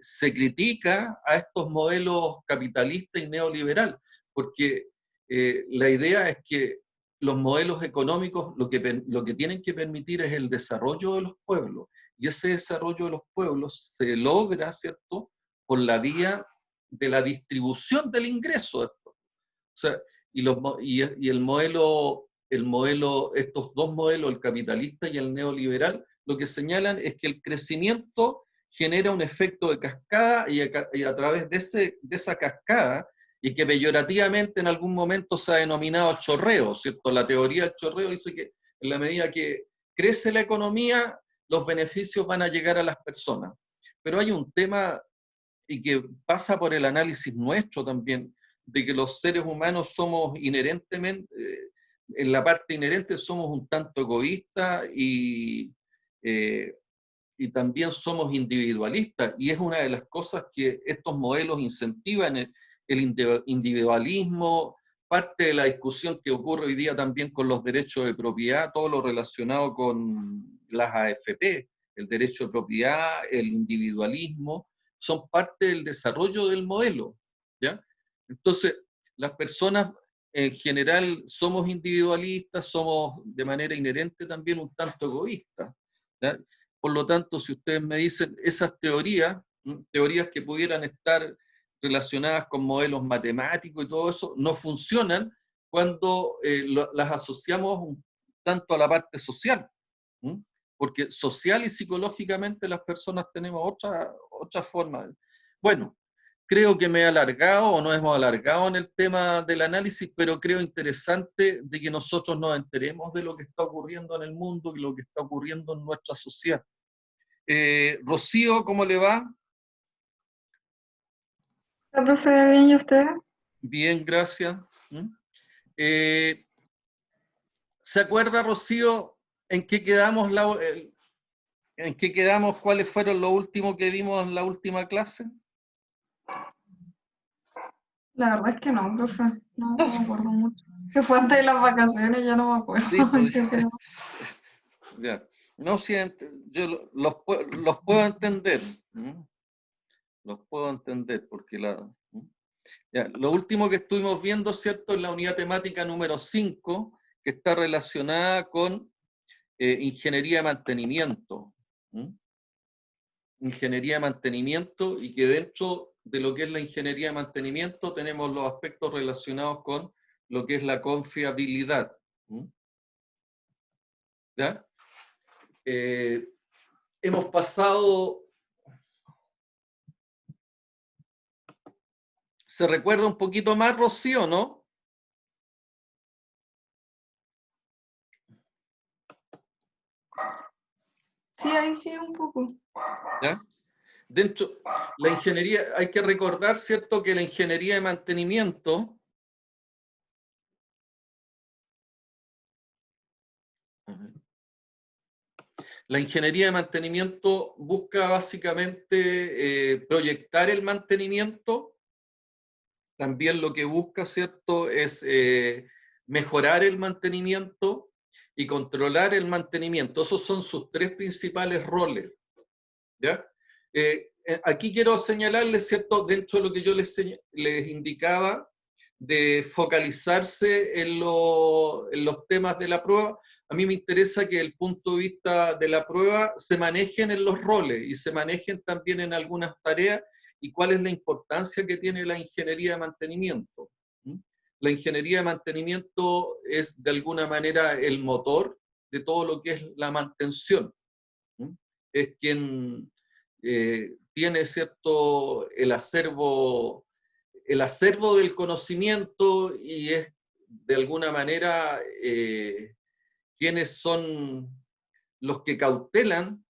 se critica a estos modelos capitalistas y neoliberal, porque la idea es que los modelos económicos lo que tienen que permitir es el desarrollo de los pueblos, y ese desarrollo de los pueblos se logra, ¿cierto?, por la vía de la distribución del ingreso. O sea, y el modelo, estos dos modelos, el capitalista y el neoliberal, lo que señalan es que el crecimiento genera un efecto de cascada y a través de esa cascada, y que peyorativamente en algún momento se ha denominado chorreo, ¿cierto? La teoría del chorreo dice que en la medida que crece la economía, los beneficios van a llegar a las personas. Pero hay un tema, y que pasa por el análisis nuestro también, de que los seres humanos somos inherentemente, en la parte inherente somos un tanto egoístas y también somos individualistas, y es una de las cosas que estos modelos incentivan, el individualismo, parte de la discusión que ocurre hoy día también con los derechos de propiedad, todo lo relacionado con las AFP, el derecho de propiedad, el individualismo, son parte del desarrollo del modelo, ¿ya? Entonces, las personas en general somos individualistas, somos de manera inherente también un tanto egoístas, ¿ya? Por lo tanto, si ustedes me dicen esas teorías que pudieran estar relacionadas con modelos matemáticos y todo eso, no funcionan cuando las asociamos tanto a la parte social, porque social y psicológicamente las personas tenemos otra forma. Bueno, creo que me he alargado o nos hemos alargado en el tema del análisis, pero creo interesante de que nosotros nos enteremos de lo que está ocurriendo en el mundo y lo que está ocurriendo en nuestra sociedad. Rocío, ¿cómo le va? ¿La profe bien y usted? Bien, gracias. ¿Se acuerda, Rocío, en qué quedamos, cuáles fueron lo último que vimos en la última clase? La verdad es que no, profe, no me acuerdo mucho. Que fue antes de las vacaciones, ya no me acuerdo. Sí, pues, ya. No, sí, yo los puedo entender. Los puedo entender, porque ya, lo último que estuvimos viendo, ¿cierto?, es la unidad temática número 5, que está relacionada con ingeniería de mantenimiento. Ingeniería de mantenimiento, y que dentro de lo que es la ingeniería de mantenimiento tenemos los aspectos relacionados con lo que es la confiabilidad. ¿Ya? Hemos pasado... ¿Se recuerda un poquito más, Rocío, no? Sí, ahí sí, un poco. ¿Ya? Dentro, la ingeniería, hay que recordar, ¿cierto?, que la ingeniería de mantenimiento busca básicamente proyectar el mantenimiento. También lo que busca, ¿cierto?, es mejorar el mantenimiento y controlar el mantenimiento. Esos son sus tres principales roles, ¿ya? Aquí quiero señalarles, ¿cierto?, dentro de lo que yo les indicaba, de focalizarse en los temas de la prueba. A mí me interesa que el punto de vista de la prueba se manejen en los roles y se manejen también en algunas tareas, y cuál es la importancia que tiene la ingeniería de mantenimiento. La ingeniería de mantenimiento es de alguna manera el motor de todo lo que es la mantención. Es quien tiene, ¿cierto?, el acervo el acervo del conocimiento y es de alguna manera quienes son los que cautelan,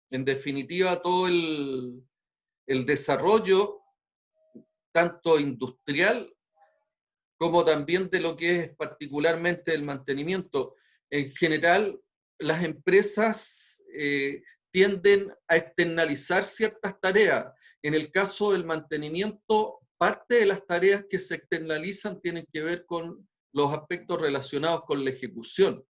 en definitiva, todo el desarrollo, tanto industrial como también de lo que es particularmente el mantenimiento. En general, las empresas tienden a externalizar ciertas tareas. En el caso del mantenimiento, parte de las tareas que se externalizan tienen que ver con los aspectos relacionados con la ejecución.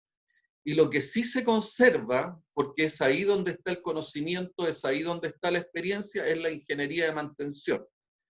Y lo que sí se conserva, porque es ahí donde está el conocimiento, es ahí donde está la experiencia, es la ingeniería de mantención.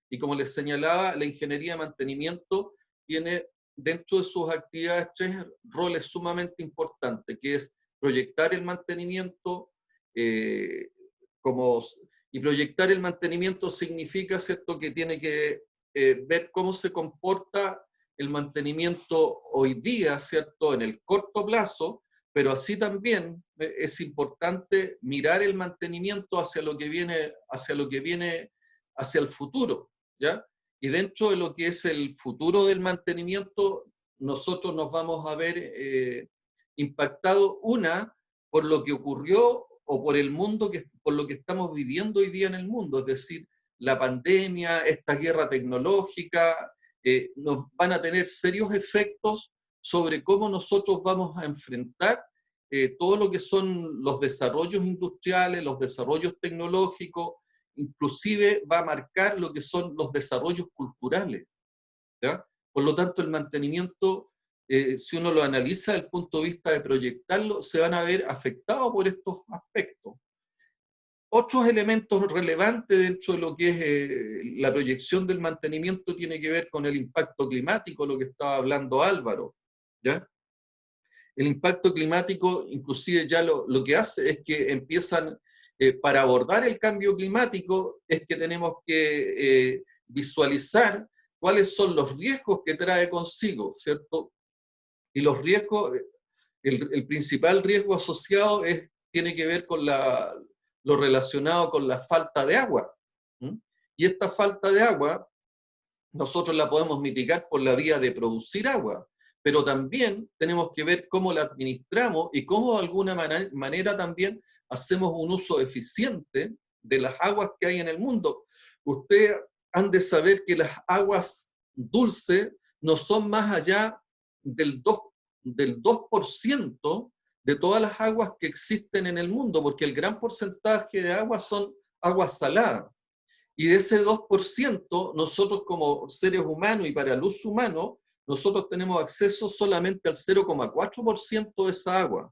Y como les señalaba, la ingeniería de mantenimiento tiene dentro de sus actividades 3 roles sumamente importantes, que es proyectar el mantenimiento, y proyectar el mantenimiento significa, ¿cierto?, que tiene que ver cómo se comporta el mantenimiento hoy día, ¿cierto?, en el corto plazo, pero así también es importante mirar el mantenimiento hacia lo que viene hacia el futuro, ¿ya? Y dentro de lo que es el futuro del mantenimiento, nosotros nos vamos a ver impactados, por lo que ocurrió o por el mundo, por lo que estamos viviendo hoy día en el mundo, es decir, la pandemia, esta guerra tecnológica, nos van a tener serios efectos sobre cómo nosotros vamos a enfrentar todo lo que son los desarrollos industriales, los desarrollos tecnológicos, inclusive va a marcar lo que son los desarrollos culturales, ¿ya? Por lo tanto, el mantenimiento, si uno lo analiza desde el punto de vista de proyectarlo, se van a ver afectados por estos aspectos. Otros elementos relevantes dentro de lo que es la proyección del mantenimiento tiene que ver con el impacto climático, lo que estaba hablando Álvaro, ¿ya? El impacto climático, inclusive ya lo que hace es que empiezan, para abordar el cambio climático, es que tenemos que visualizar cuáles son los riesgos que trae consigo, ¿cierto? Y los riesgos, el principal riesgo asociado tiene que ver con lo relacionado con la falta de agua. Y esta falta de agua, nosotros la podemos mitigar por la vía de producir agua, pero también tenemos que ver cómo la administramos y cómo de alguna manera también hacemos un uso eficiente de las aguas que hay en el mundo. Ustedes han de saber que las aguas dulces no son más allá del 2% de todas las aguas que existen en el mundo, porque el gran porcentaje de aguas son aguas saladas. Y de ese 2%, nosotros como seres humanos y para el uso humano, nosotros tenemos acceso solamente al 0,4% de esa agua.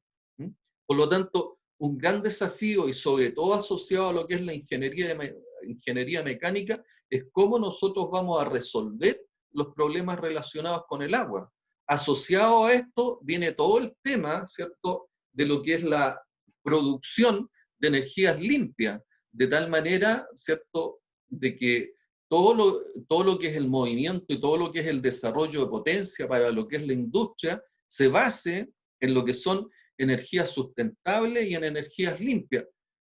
Por lo tanto, un gran desafío y sobre todo asociado a lo que es la ingeniería mecánica es cómo nosotros vamos a resolver los problemas relacionados con el agua. Asociado a esto viene todo el tema, ¿cierto?, de lo que es la producción de energías limpias, de tal manera, ¿cierto?, de que todo lo que es el movimiento y todo lo que es el desarrollo de potencia para lo que es la industria se base en lo que son energías sustentables y en energías limpias.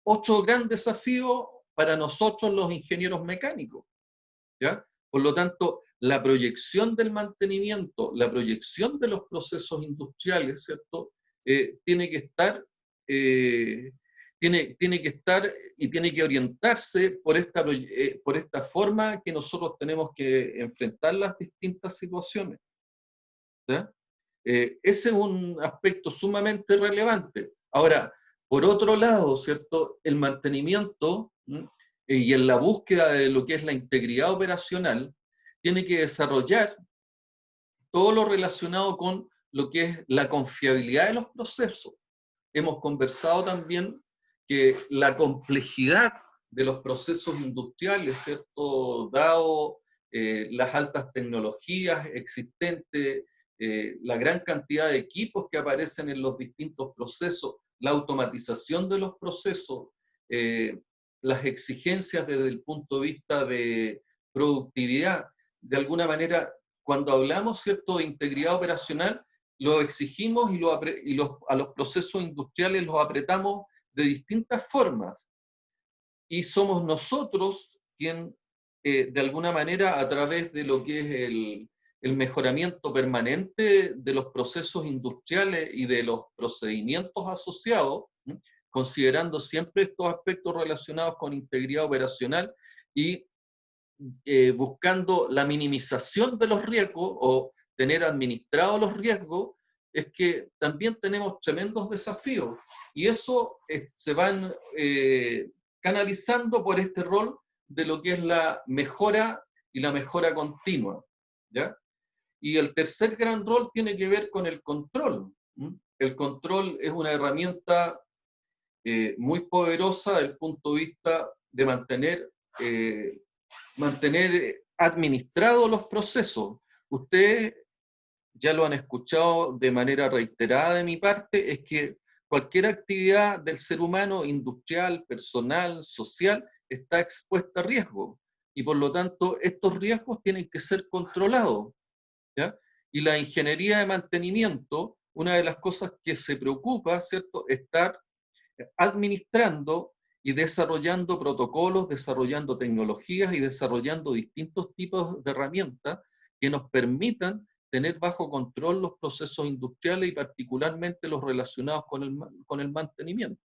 Otro gran desafío para nosotros los ingenieros mecánicos, ¿ya? Por lo tanto, la proyección del mantenimiento, la proyección de los procesos industriales, ¿cierto?, tiene que estar y tiene que orientarse por esta forma que nosotros tenemos que enfrentar las distintas situaciones, ¿ya? Ese es un aspecto sumamente relevante. Ahora, por otro lado, ¿cierto?, el mantenimiento y en la búsqueda de lo que es la integridad operacional, tiene que desarrollar todo lo relacionado con lo que es la confiabilidad de los procesos. Hemos conversado también que la complejidad de los procesos industriales, ¿cierto?, dado las altas tecnologías existentes, la gran cantidad de equipos que aparecen en los distintos procesos, la automatización de los procesos, las exigencias desde el punto de vista de productividad. De alguna manera, cuando hablamos, ¿cierto?, de integridad operacional, lo exigimos y a los procesos industriales los apretamos de distintas formas. Y somos nosotros quien de alguna manera, a través de lo que es el mejoramiento permanente de los procesos industriales y de los procedimientos asociados, considerando siempre estos aspectos relacionados con integridad operacional y buscando la minimización de los riesgos o tener administrados los riesgos, es que también tenemos tremendos desafíos. Y eso se van canalizando por este rol de lo que es la mejora y la mejora continua, ¿ya? Y el tercer gran rol tiene que ver con el control. El control es una herramienta muy poderosa desde el punto de vista de mantener administrados los procesos. Ustedes ya lo han escuchado de manera reiterada de mi parte, es que cualquier actividad del ser humano, industrial, personal, social, está expuesta a riesgo. Y por lo tanto, estos riesgos tienen que ser controlados, ¿ya? Y la ingeniería de mantenimiento, una de las cosas que se preocupa, ¿cierto?, estar administrando y desarrollando protocolos, desarrollando tecnologías y desarrollando distintos tipos de herramientas que nos permitan tener bajo control los procesos industriales y particularmente los relacionados con el mantenimiento,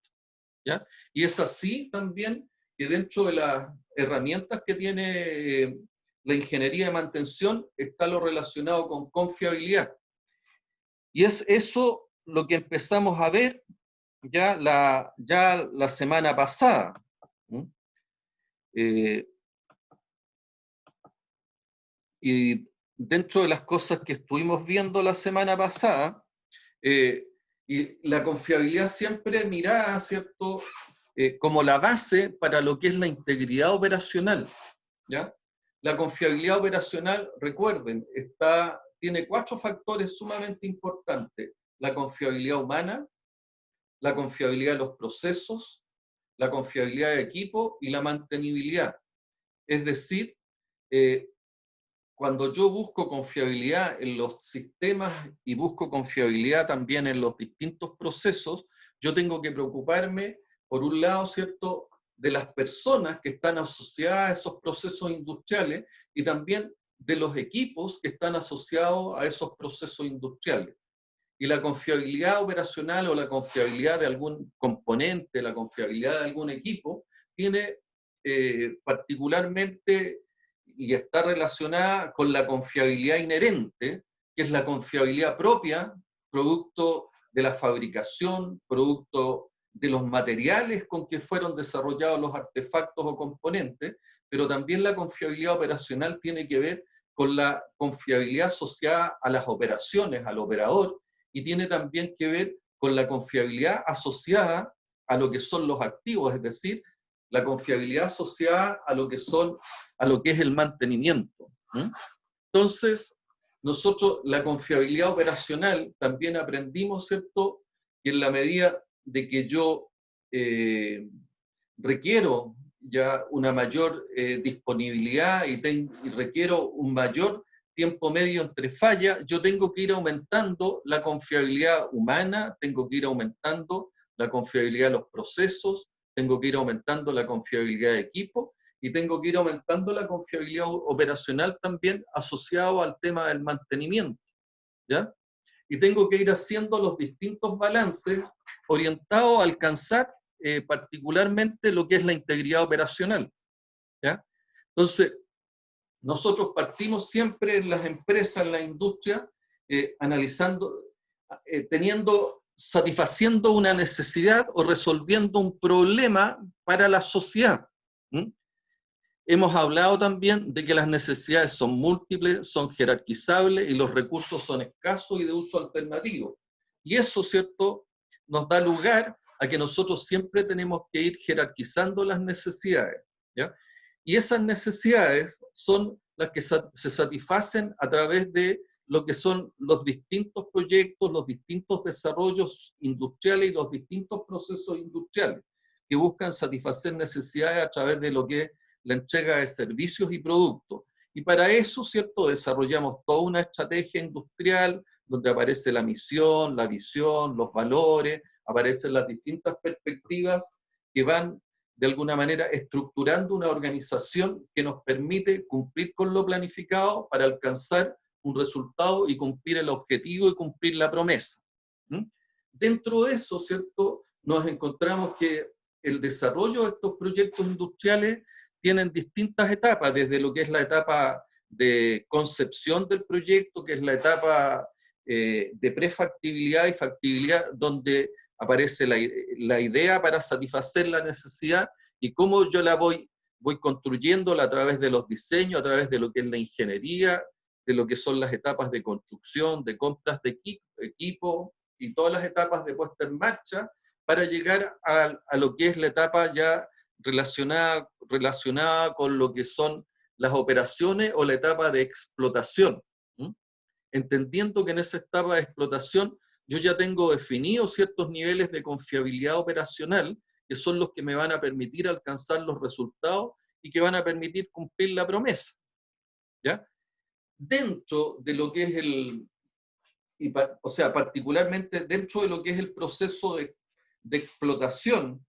¿ya? Y es así también que dentro de las herramientas que tiene la ingeniería de mantención está lo relacionado con confiabilidad. Y es eso lo que empezamos a ver ya la semana pasada. Y dentro de las cosas que estuvimos viendo la semana pasada, y la confiabilidad siempre mirada, ¿cierto?, como la base para lo que es la integridad operacional, ¿ya? La confiabilidad operacional, recuerden, tiene 4 factores sumamente importantes: la confiabilidad humana, la confiabilidad de los procesos, la confiabilidad de equipo y la mantenibilidad. Es decir, cuando yo busco confiabilidad en los sistemas y busco confiabilidad también en los distintos procesos, yo tengo que preocuparme, por un lado, ¿cierto?, de las personas que están asociadas a esos procesos industriales y también de los equipos que están asociados a esos procesos industriales. Y la confiabilidad operacional o la confiabilidad de algún componente, la confiabilidad de algún equipo, tiene particularmente y está relacionada con la confiabilidad inherente, que es la confiabilidad propia, producto de la fabricación, producto de los materiales con que fueron desarrollados los artefactos o componentes, pero también la confiabilidad operacional tiene que ver con la confiabilidad asociada a las operaciones, al operador, y tiene también que ver con la confiabilidad asociada a lo que son los activos, es decir, la confiabilidad asociada a lo que es el mantenimiento. Entonces, nosotros la confiabilidad operacional también aprendimos, ¿cierto?, que en la medida de que yo requiero ya una mayor disponibilidad y requiero un mayor tiempo medio entre fallas, yo tengo que ir aumentando la confiabilidad humana, tengo que ir aumentando la confiabilidad de los procesos, tengo que ir aumentando la confiabilidad de equipo y tengo que ir aumentando la confiabilidad operacional también asociado al tema del mantenimiento, ¿ya? Y tengo que ir haciendo los distintos balances orientados a alcanzar particularmente lo que es la integridad operacional, ¿ya? Entonces, nosotros partimos siempre en las empresas, en la industria, analizando, satisfaciendo una necesidad o resolviendo un problema para la sociedad. Hemos hablado también de que las necesidades son múltiples, son jerarquizables y los recursos son escasos y de uso alternativo. Y eso, ¿cierto?, nos da lugar a que nosotros siempre tenemos que ir jerarquizando las necesidades, ¿ya? Y esas necesidades son las que se satisfacen a través de lo que son los distintos proyectos, los distintos desarrollos industriales y los distintos procesos industriales que buscan satisfacer necesidades a través de lo que es la entrega de servicios y productos. Y para eso, ¿cierto?, desarrollamos toda una estrategia industrial donde aparece la misión, la visión, los valores, aparecen las distintas perspectivas que van de alguna manera, estructurando una organización que nos permite cumplir con lo planificado para alcanzar un resultado y cumplir el objetivo y cumplir la promesa. Dentro de eso, ¿cierto?, nos encontramos que el desarrollo de estos proyectos industriales tienen distintas etapas, desde lo que es la etapa de concepción del proyecto, que es la etapa de prefactibilidad y factibilidad, donde aparece la idea para satisfacer la necesidad y cómo yo la voy construyéndola a través de los diseños, a través de lo que es la ingeniería, de lo que son las etapas de construcción, de compras de equipo y todas las etapas de puesta en marcha, para llegar a lo que es la etapa ya relacionada con lo que son las operaciones o la etapa de explotación. Entendiendo que en esa etapa de explotación yo ya tengo definidos ciertos niveles de confiabilidad operacional, que son los que me van a permitir alcanzar los resultados y que van a permitir cumplir la promesa. ¿Ya? Dentro de lo que es o sea, particularmente dentro de lo que es el proceso de explotación,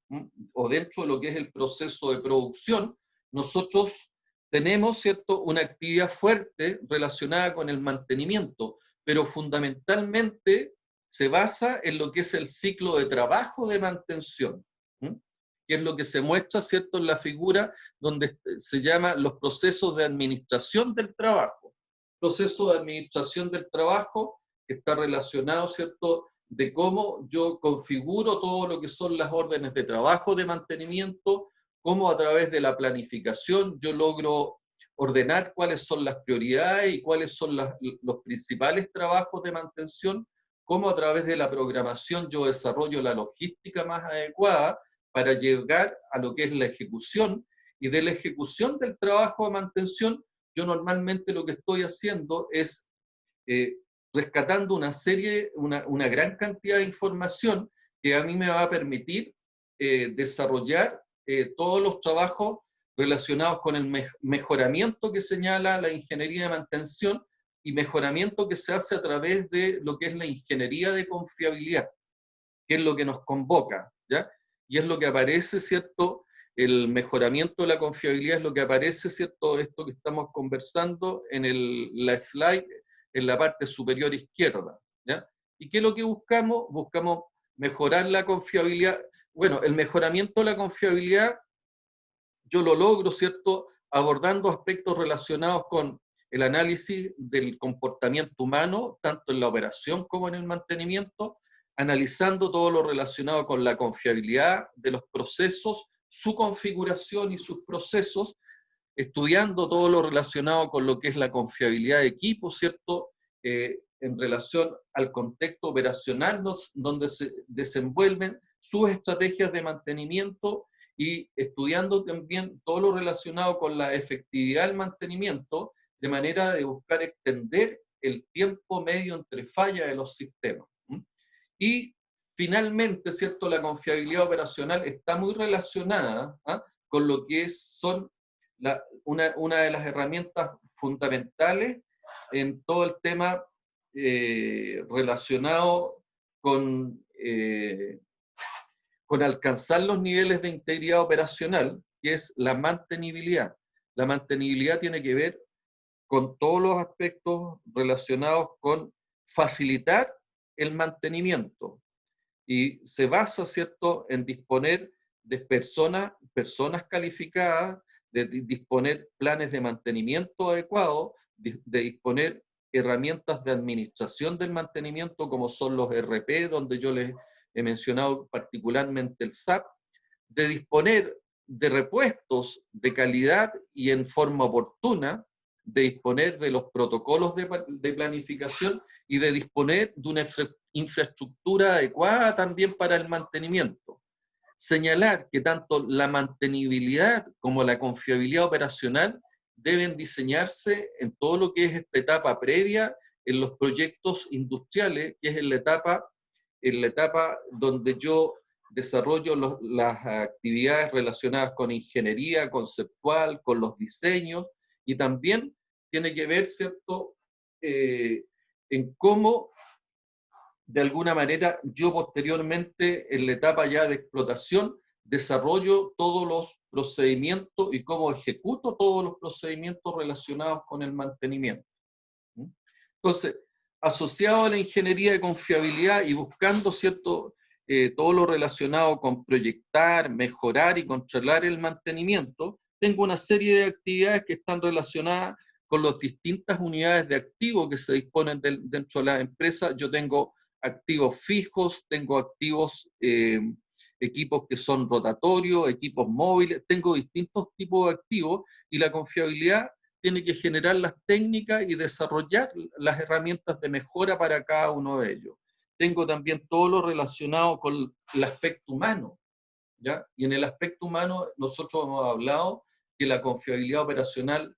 o dentro de lo que es el proceso de producción, nosotros tenemos, ¿cierto?, una actividad fuerte relacionada con el mantenimiento, pero fundamentalmente se basa en lo que es el ciclo de trabajo de mantención, que es lo que se muestra, ¿cierto?, en la figura donde se llama los procesos de administración del trabajo. Proceso de administración del trabajo que está relacionado, ¿cierto?, de cómo yo configuro todo lo que son las órdenes de trabajo de mantenimiento, cómo a través de la planificación yo logro ordenar cuáles son las prioridades y cuáles son los principales trabajos de mantención, cómo a través de la programación yo desarrollo la logística más adecuada para llegar a lo que es la ejecución, y de la ejecución del trabajo de mantención, yo normalmente lo que estoy haciendo es rescatando una gran cantidad de información que a mí me va a permitir desarrollar todos los trabajos relacionados con el mejoramiento que señala la ingeniería de mantención y mejoramiento que se hace a través de lo que es la ingeniería de confiabilidad, que es lo que nos convoca, ¿ya? Y es lo que aparece, ¿cierto? El mejoramiento de la confiabilidad es lo que aparece, ¿cierto? Esto que estamos conversando en la slide, en la parte superior izquierda, ¿ya? ¿Y qué es lo que buscamos? Buscamos mejorar la confiabilidad. Bueno, el mejoramiento de la confiabilidad yo lo logro, ¿cierto?, abordando aspectos relacionados con el análisis del comportamiento humano, tanto en la operación como en el mantenimiento, analizando todo lo relacionado con la confiabilidad de los procesos, su configuración y sus procesos, estudiando todo lo relacionado con lo que es la confiabilidad de equipo, ¿cierto?, en relación al contexto operacional donde se desenvuelven sus estrategias de mantenimiento, y estudiando también todo lo relacionado con la efectividad del mantenimiento, de manera de buscar extender el tiempo medio entre fallas de los sistemas. Y finalmente, ¿cierto?, la confiabilidad operacional está muy relacionada con lo que son una de las herramientas fundamentales en todo el tema relacionado con alcanzar los niveles de integridad operacional, que es la mantenibilidad. La mantenibilidad tiene que ver con todos los aspectos relacionados con facilitar el mantenimiento, y se basa, ¿cierto?, en disponer de personas calificadas, de disponer planes de mantenimiento adecuados, de disponer herramientas de administración del mantenimiento como son los ERP, donde yo les he mencionado particularmente el SAP, de disponer de repuestos de calidad y en forma oportuna, de disponer de los protocolos de planificación y de disponer de una infraestructura adecuada también para el mantenimiento. Señalar que tanto la mantenibilidad como la confiabilidad operacional deben diseñarse en todo lo que es esta etapa previa en los proyectos industriales, que es en la etapa donde yo desarrollo las actividades relacionadas con ingeniería conceptual, con los diseños, y también tiene que ver, ¿cierto?, en cómo, de alguna manera, yo posteriormente, en la etapa ya de explotación, desarrollo todos los procedimientos y cómo ejecuto todos los procedimientos relacionados con el mantenimiento. Entonces, asociado a la ingeniería de confiabilidad y buscando, ¿cierto?, todo lo relacionado con proyectar, mejorar y controlar el mantenimiento, tengo una serie de actividades que están relacionadas con las distintas unidades de activos que se disponen dentro de la empresa. Yo tengo activos fijos, tengo activos, equipos que son rotatorios, equipos móviles, tengo distintos tipos de activos y la confiabilidad tiene que generar las técnicas y desarrollar las herramientas de mejora para cada uno de ellos. Tengo también todo lo relacionado con el aspecto humano, ¿ya? Y en el aspecto humano nosotros hemos hablado que la confiabilidad operacional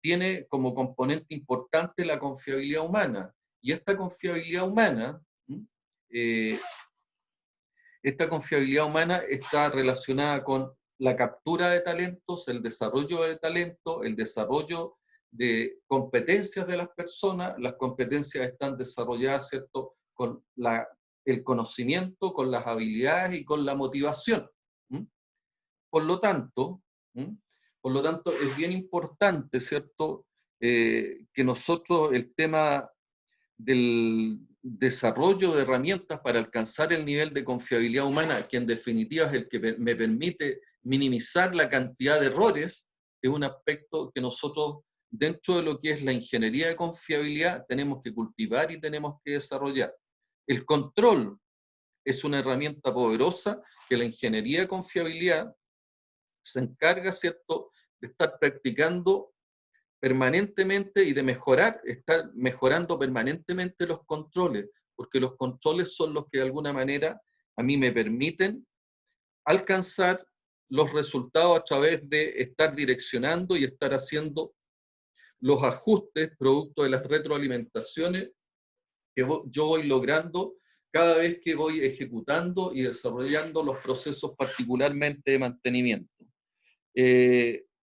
tiene como componente importante la confiabilidad humana. Y esta confiabilidad humana, está relacionada con la captura de talentos, el desarrollo de talento, el desarrollo de competencias de las personas. Las competencias están desarrolladas, ¿cierto?, con el conocimiento, con las habilidades y con la motivación. Por lo tanto, es bien importante, ¿cierto?, que nosotros el tema del desarrollo de herramientas para alcanzar el nivel de confiabilidad humana, que en definitiva es el que me permite minimizar la cantidad de errores, es un aspecto que nosotros, dentro de lo que es la ingeniería de confiabilidad, tenemos que cultivar y tenemos que desarrollar. El control es una herramienta poderosa que la ingeniería de confiabilidad se encarga, ¿cierto?, de estar practicando permanentemente y de mejorar, estar mejorando permanentemente los controles, porque los controles son los que de alguna manera a mí me permiten alcanzar los resultados a través de estar direccionando y estar haciendo los ajustes producto de las retroalimentaciones que yo voy logrando cada vez que voy ejecutando y desarrollando los procesos particularmente de mantenimiento.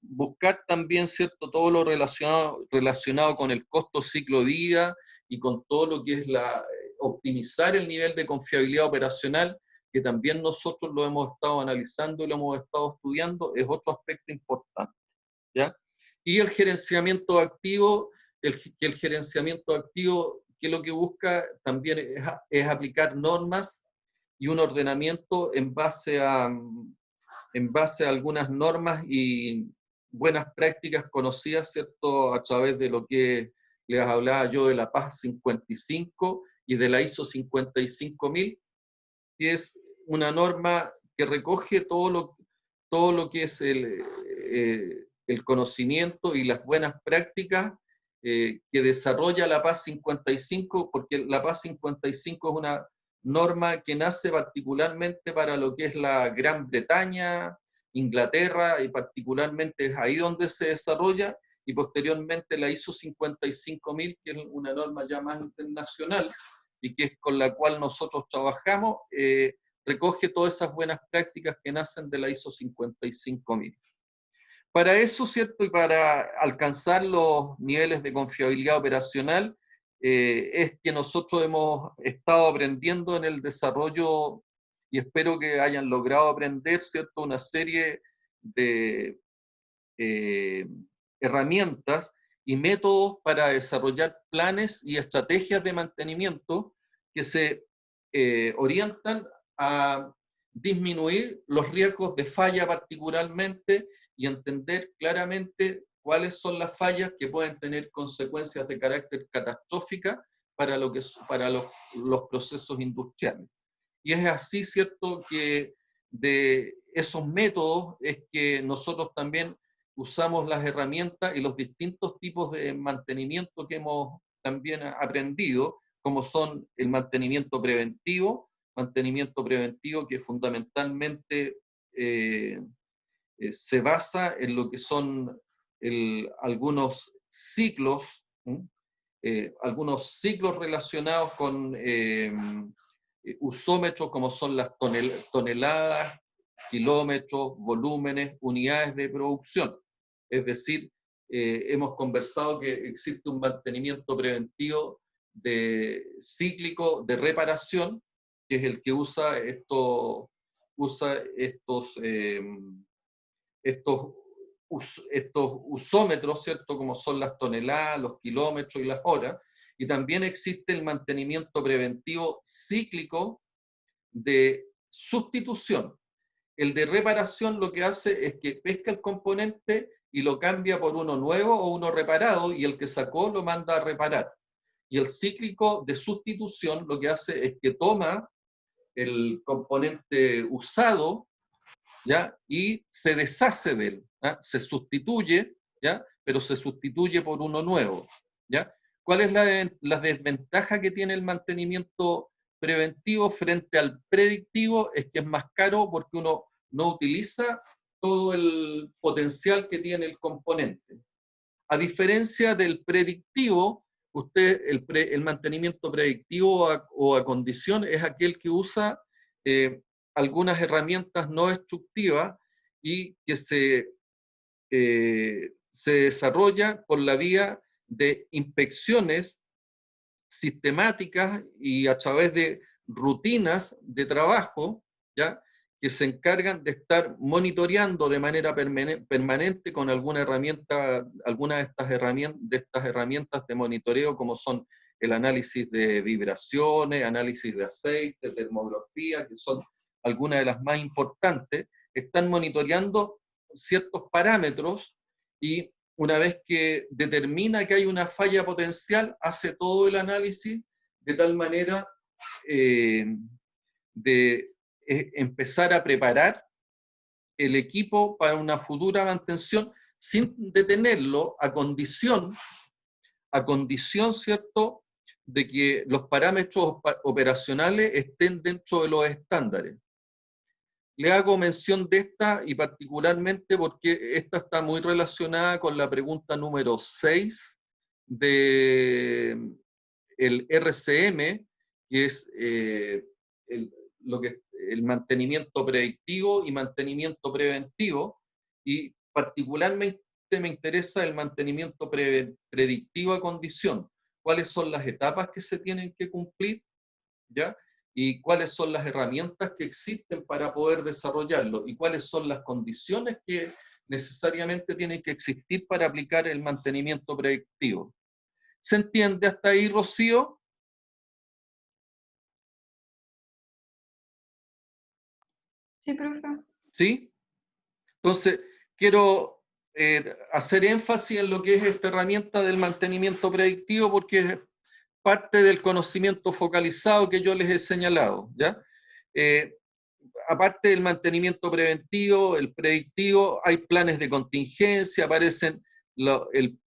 Buscar también, ¿cierto?, todo lo relacionado con el costo ciclo de vida y con todo lo que es optimizar el nivel de confiabilidad operacional, que también nosotros lo hemos estado analizando y lo hemos estado estudiando, es otro aspecto importante, ¿ya? Y el gerenciamiento activo, el gerenciamiento activo, que lo que busca también es aplicar normas y un ordenamiento en base a algunas normas y buenas prácticas conocidas, ¿cierto?, a través de lo que les hablaba yo de la PAS 55 y de la ISO 55000, que es una norma que recoge todo lo que es el conocimiento y las buenas prácticas que desarrolla la PAS 55, porque la PAS 55 es una norma que nace particularmente para lo que es la Gran Bretaña, Inglaterra, y particularmente es ahí donde se desarrolla, y posteriormente la ISO 55000, que es una norma ya más internacional, y que es con la cual nosotros trabajamos, recoge todas esas buenas prácticas que nacen de la ISO 55000. Para eso, ¿cierto?, y para alcanzar los niveles de confiabilidad operacional, es que nosotros hemos estado aprendiendo en el desarrollo, y espero que hayan logrado aprender, ¿cierto?, una serie de herramientas y métodos para desarrollar planes y estrategias de mantenimiento que se orientan a disminuir los riesgos de falla particularmente y entender claramente cuáles son las fallas que pueden tener consecuencias de carácter catastrófica para los procesos industriales. Y es así, ¿cierto?, que de esos métodos es que nosotros también usamos las herramientas y los distintos tipos de mantenimiento que hemos también aprendido, como son el mantenimiento preventivo que fundamentalmente se basa en lo que son algunos ciclos relacionados con usómetros, como son las toneladas, kilómetros, volúmenes, unidades de producción. Es decir, hemos conversado que existe un mantenimiento preventivo cíclico de reparación, que es el que usa estos usa estos usómetros, ¿cierto? Como son las toneladas, los kilómetros y las horas, y también existe el mantenimiento preventivo cíclico de sustitución. El de reparación lo que hace es que pesca el componente y lo cambia por uno nuevo o uno reparado, y el que sacó lo manda a reparar. Y el cíclico de sustitución lo que hace es que toma el componente usado, ¿ya? Y se deshace de él, ¿ya? Se sustituye, ¿ya? Pero se sustituye por uno nuevo, ¿ya? ¿Cuál es la desventaja que tiene el mantenimiento preventivo frente al predictivo? Es que es más caro porque uno no utiliza todo el potencial que tiene el componente. A diferencia del predictivo, el mantenimiento predictivo o a condición es aquel que usa algunas herramientas no destructivas y que se desarrolla por la vía de inspecciones sistemáticas y a través de rutinas de trabajo, ¿ya? Que se encargan de estar monitoreando de manera permanente con alguna herramienta, alguna de estas herramientas de monitoreo, como son el análisis de vibraciones, análisis de aceite, termografía, que son algunas de las más importantes. Están monitoreando ciertos parámetros y una vez que determina que hay una falla potencial, hace todo el análisis de tal manera de empezar a preparar el equipo para una futura mantención sin detenerlo a condición, ¿cierto?, de que los parámetros operacionales estén dentro de los estándares. Le hago mención de esta y particularmente porque esta está muy relacionada con la pregunta número 6 del RCM, que es el mantenimiento predictivo y mantenimiento preventivo, y particularmente me interesa el mantenimiento predictivo a condición. ¿Cuáles son las etapas que se tienen que cumplir? ¿Ya? Y cuáles son las herramientas que existen para poder desarrollarlo, y cuáles son las condiciones que necesariamente tienen que existir para aplicar el mantenimiento predictivo. ¿Se entiende hasta ahí, Rocío? Sí, profe. ¿Sí? Entonces, quiero hacer énfasis en lo que es esta herramienta del mantenimiento predictivo, porque es parte del conocimiento focalizado que yo les he señalado, ¿ya? Aparte del mantenimiento preventivo, el predictivo, hay planes de contingencia, aparecen el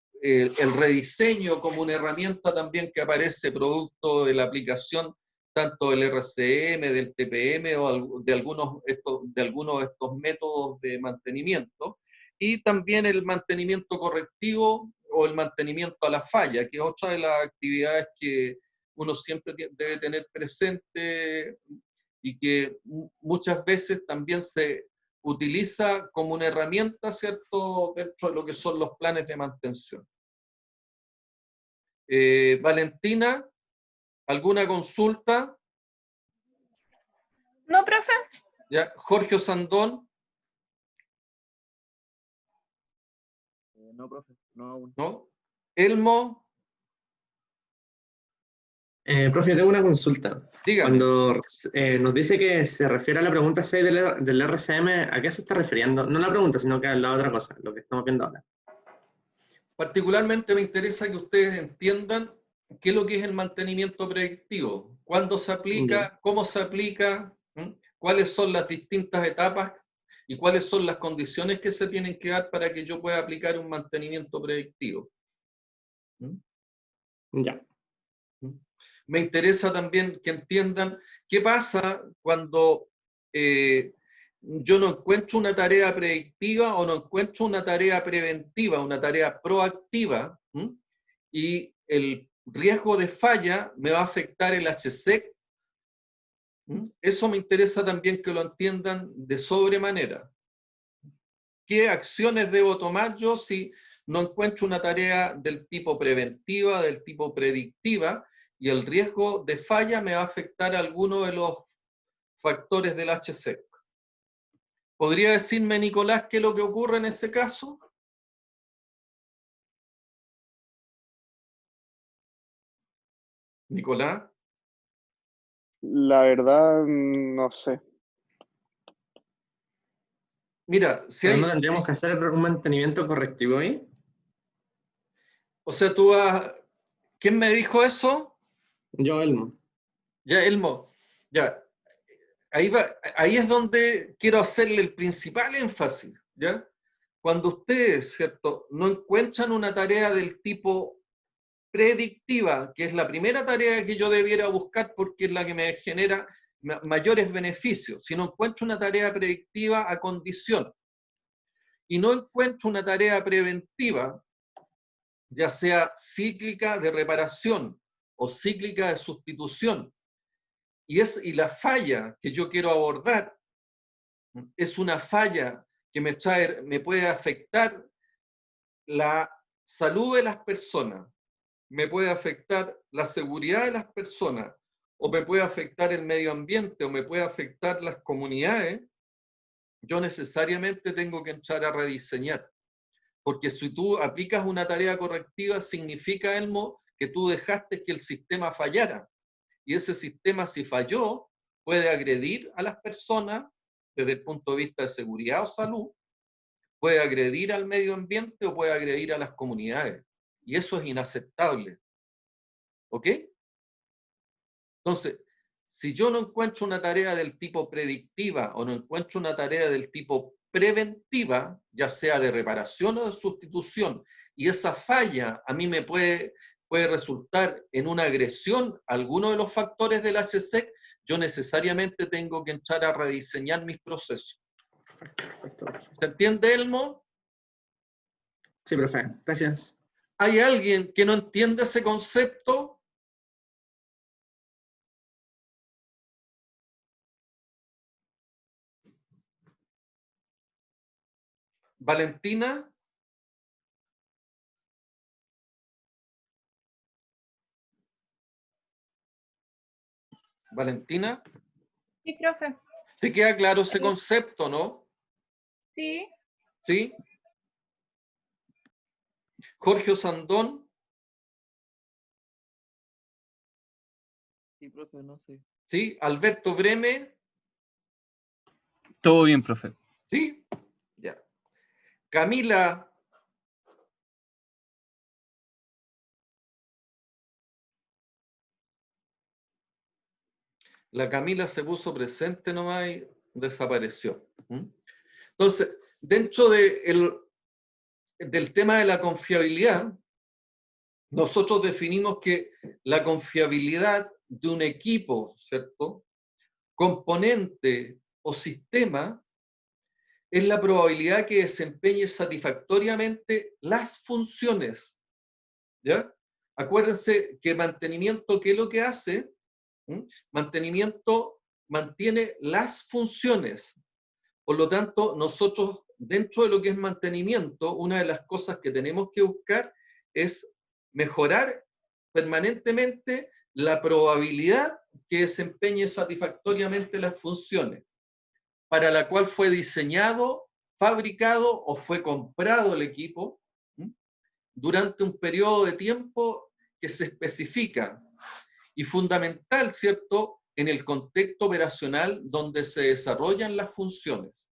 rediseño como una herramienta también que aparece producto de la aplicación tanto del RCM, del TPM o de algunos de estos métodos de mantenimiento, y también el mantenimiento correctivo o el mantenimiento a la falla, que es otra de las actividades que uno siempre debe tener presente y que muchas veces también se utiliza como una herramienta, ¿cierto?, dentro de lo que son los planes de mantención. Valentina, ¿alguna consulta? No, profe. ¿Ya? Jorge Sandón. No, profe, no aún. ¿No? Elmo. Profe, tengo una consulta. Dígame. Cuando nos dice que se refiere a la pregunta 6 del RCM, ¿a qué se está refiriendo? No la pregunta, sino que a la otra cosa, lo que estamos viendo ahora. Particularmente me interesa que ustedes entiendan qué es lo que es el mantenimiento predictivo, cuándo se aplica, cómo se aplica, cuáles son las distintas etapas y cuáles son las condiciones que se tienen que dar para que yo pueda aplicar un mantenimiento predictivo. Ya. Me interesa también que entiendan qué pasa cuando yo no encuentro una tarea predictiva o no encuentro una tarea preventiva, una tarea proactiva, y el riesgo de falla me va a afectar el HSEC. Eso me interesa también que lo entiendan de sobremanera. ¿Qué acciones debo tomar yo si no encuentro una tarea del tipo preventiva, del tipo predictiva, y el riesgo de falla me va a afectar a alguno de los factores del HSEC? ¿Podría decirme, Nicolás, qué es lo que ocurre en ese caso? Nicolás. La verdad, no sé. Mira, si ¿Pero hay... no tendríamos que hacer un mantenimiento correctivo ahí? O sea, tú has... ¿Quién me dijo eso? Yo, Elmo. Ya, Elmo. Ya. Ahí es donde quiero hacerle el principal énfasis, ¿ya? Cuando ustedes, ¿cierto?, no encuentran una tarea del tipo predictiva, que es la primera tarea que yo debiera buscar porque es la que me genera mayores beneficios, si no encuentro una tarea predictiva a condición, y no encuentro una tarea preventiva, ya sea cíclica de reparación o cíclica de sustitución, y la falla que yo quiero abordar es una falla que me puede afectar la salud de las personas, me puede afectar la seguridad de las personas, o me puede afectar el medio ambiente, o me puede afectar las comunidades, yo necesariamente tengo que entrar a rediseñar. Porque si tú aplicas una tarea correctiva, significa, Elmo, que tú dejaste que el sistema fallara. Y ese sistema, si falló, puede agredir a las personas desde el punto de vista de seguridad o salud, puede agredir al medio ambiente o puede agredir a las comunidades. Y eso es inaceptable. ¿Ok? Entonces, si yo no encuentro una tarea del tipo predictiva o no encuentro una tarea del tipo preventiva, ya sea de reparación o de sustitución, y esa falla a mí me puede resultar en una agresión a alguno de los factores del HSEC, yo necesariamente tengo que entrar a rediseñar mis procesos. ¿Se entiende, Elmo? Sí, profe. Gracias. ¿Hay alguien que no entiende ese concepto? ¿Valentina? ¿Valentina? Sí, profe. ¿Te queda claro ese concepto, no? Sí. ¿Sí? Jorge Osandón. Sí, profe, no sé. ¿Sí? Alberto Breme. Todo bien, profe. ¿Sí? Ya. Camila. La Camila se puso presente nomás y desapareció. Entonces, dentro del tema de la confiabilidad, nosotros definimos que la confiabilidad de un equipo, ¿cierto?, componente o sistema, es la probabilidad que desempeñe satisfactoriamente las funciones. ¿Ya? Acuérdense que mantenimiento, ¿qué es lo que hace? Mantenimiento mantiene las funciones. Por lo tanto, nosotros, dentro de lo que es mantenimiento, una de las cosas que tenemos que buscar es mejorar permanentemente la probabilidad que desempeñe satisfactoriamente las funciones, para la cual fue diseñado, fabricado o fue comprado el equipo durante un periodo de tiempo que se especifica y fundamental, ¿cierto?, en el contexto operacional donde se desarrollan las funciones.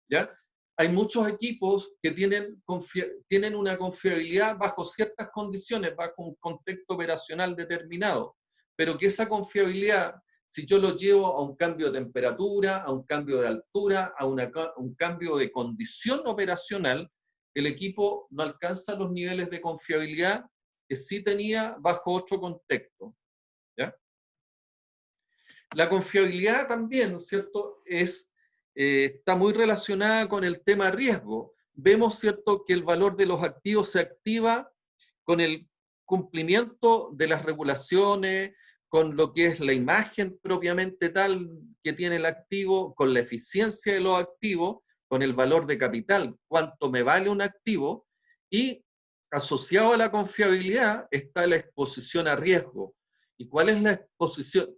¿Ya? Hay muchos equipos que tienen una confiabilidad bajo ciertas condiciones, bajo un contexto operacional determinado, pero que esa confiabilidad, si yo lo llevo a un cambio de temperatura, a un cambio de altura, a un cambio de condición operacional, el equipo no alcanza los niveles de confiabilidad que sí tenía bajo otro contexto. ¿Ya? La confiabilidad también, ¿cierto?, está muy relacionada con el tema riesgo. Vemos, ¿cierto?, que el valor de los activos se activa con el cumplimiento de las regulaciones, con lo que es la imagen propiamente tal que tiene el activo, con la eficiencia de los activos, con el valor de capital, cuánto me vale un activo, y asociado a la confiabilidad está la exposición a riesgo. ¿Y cuál es la exposición?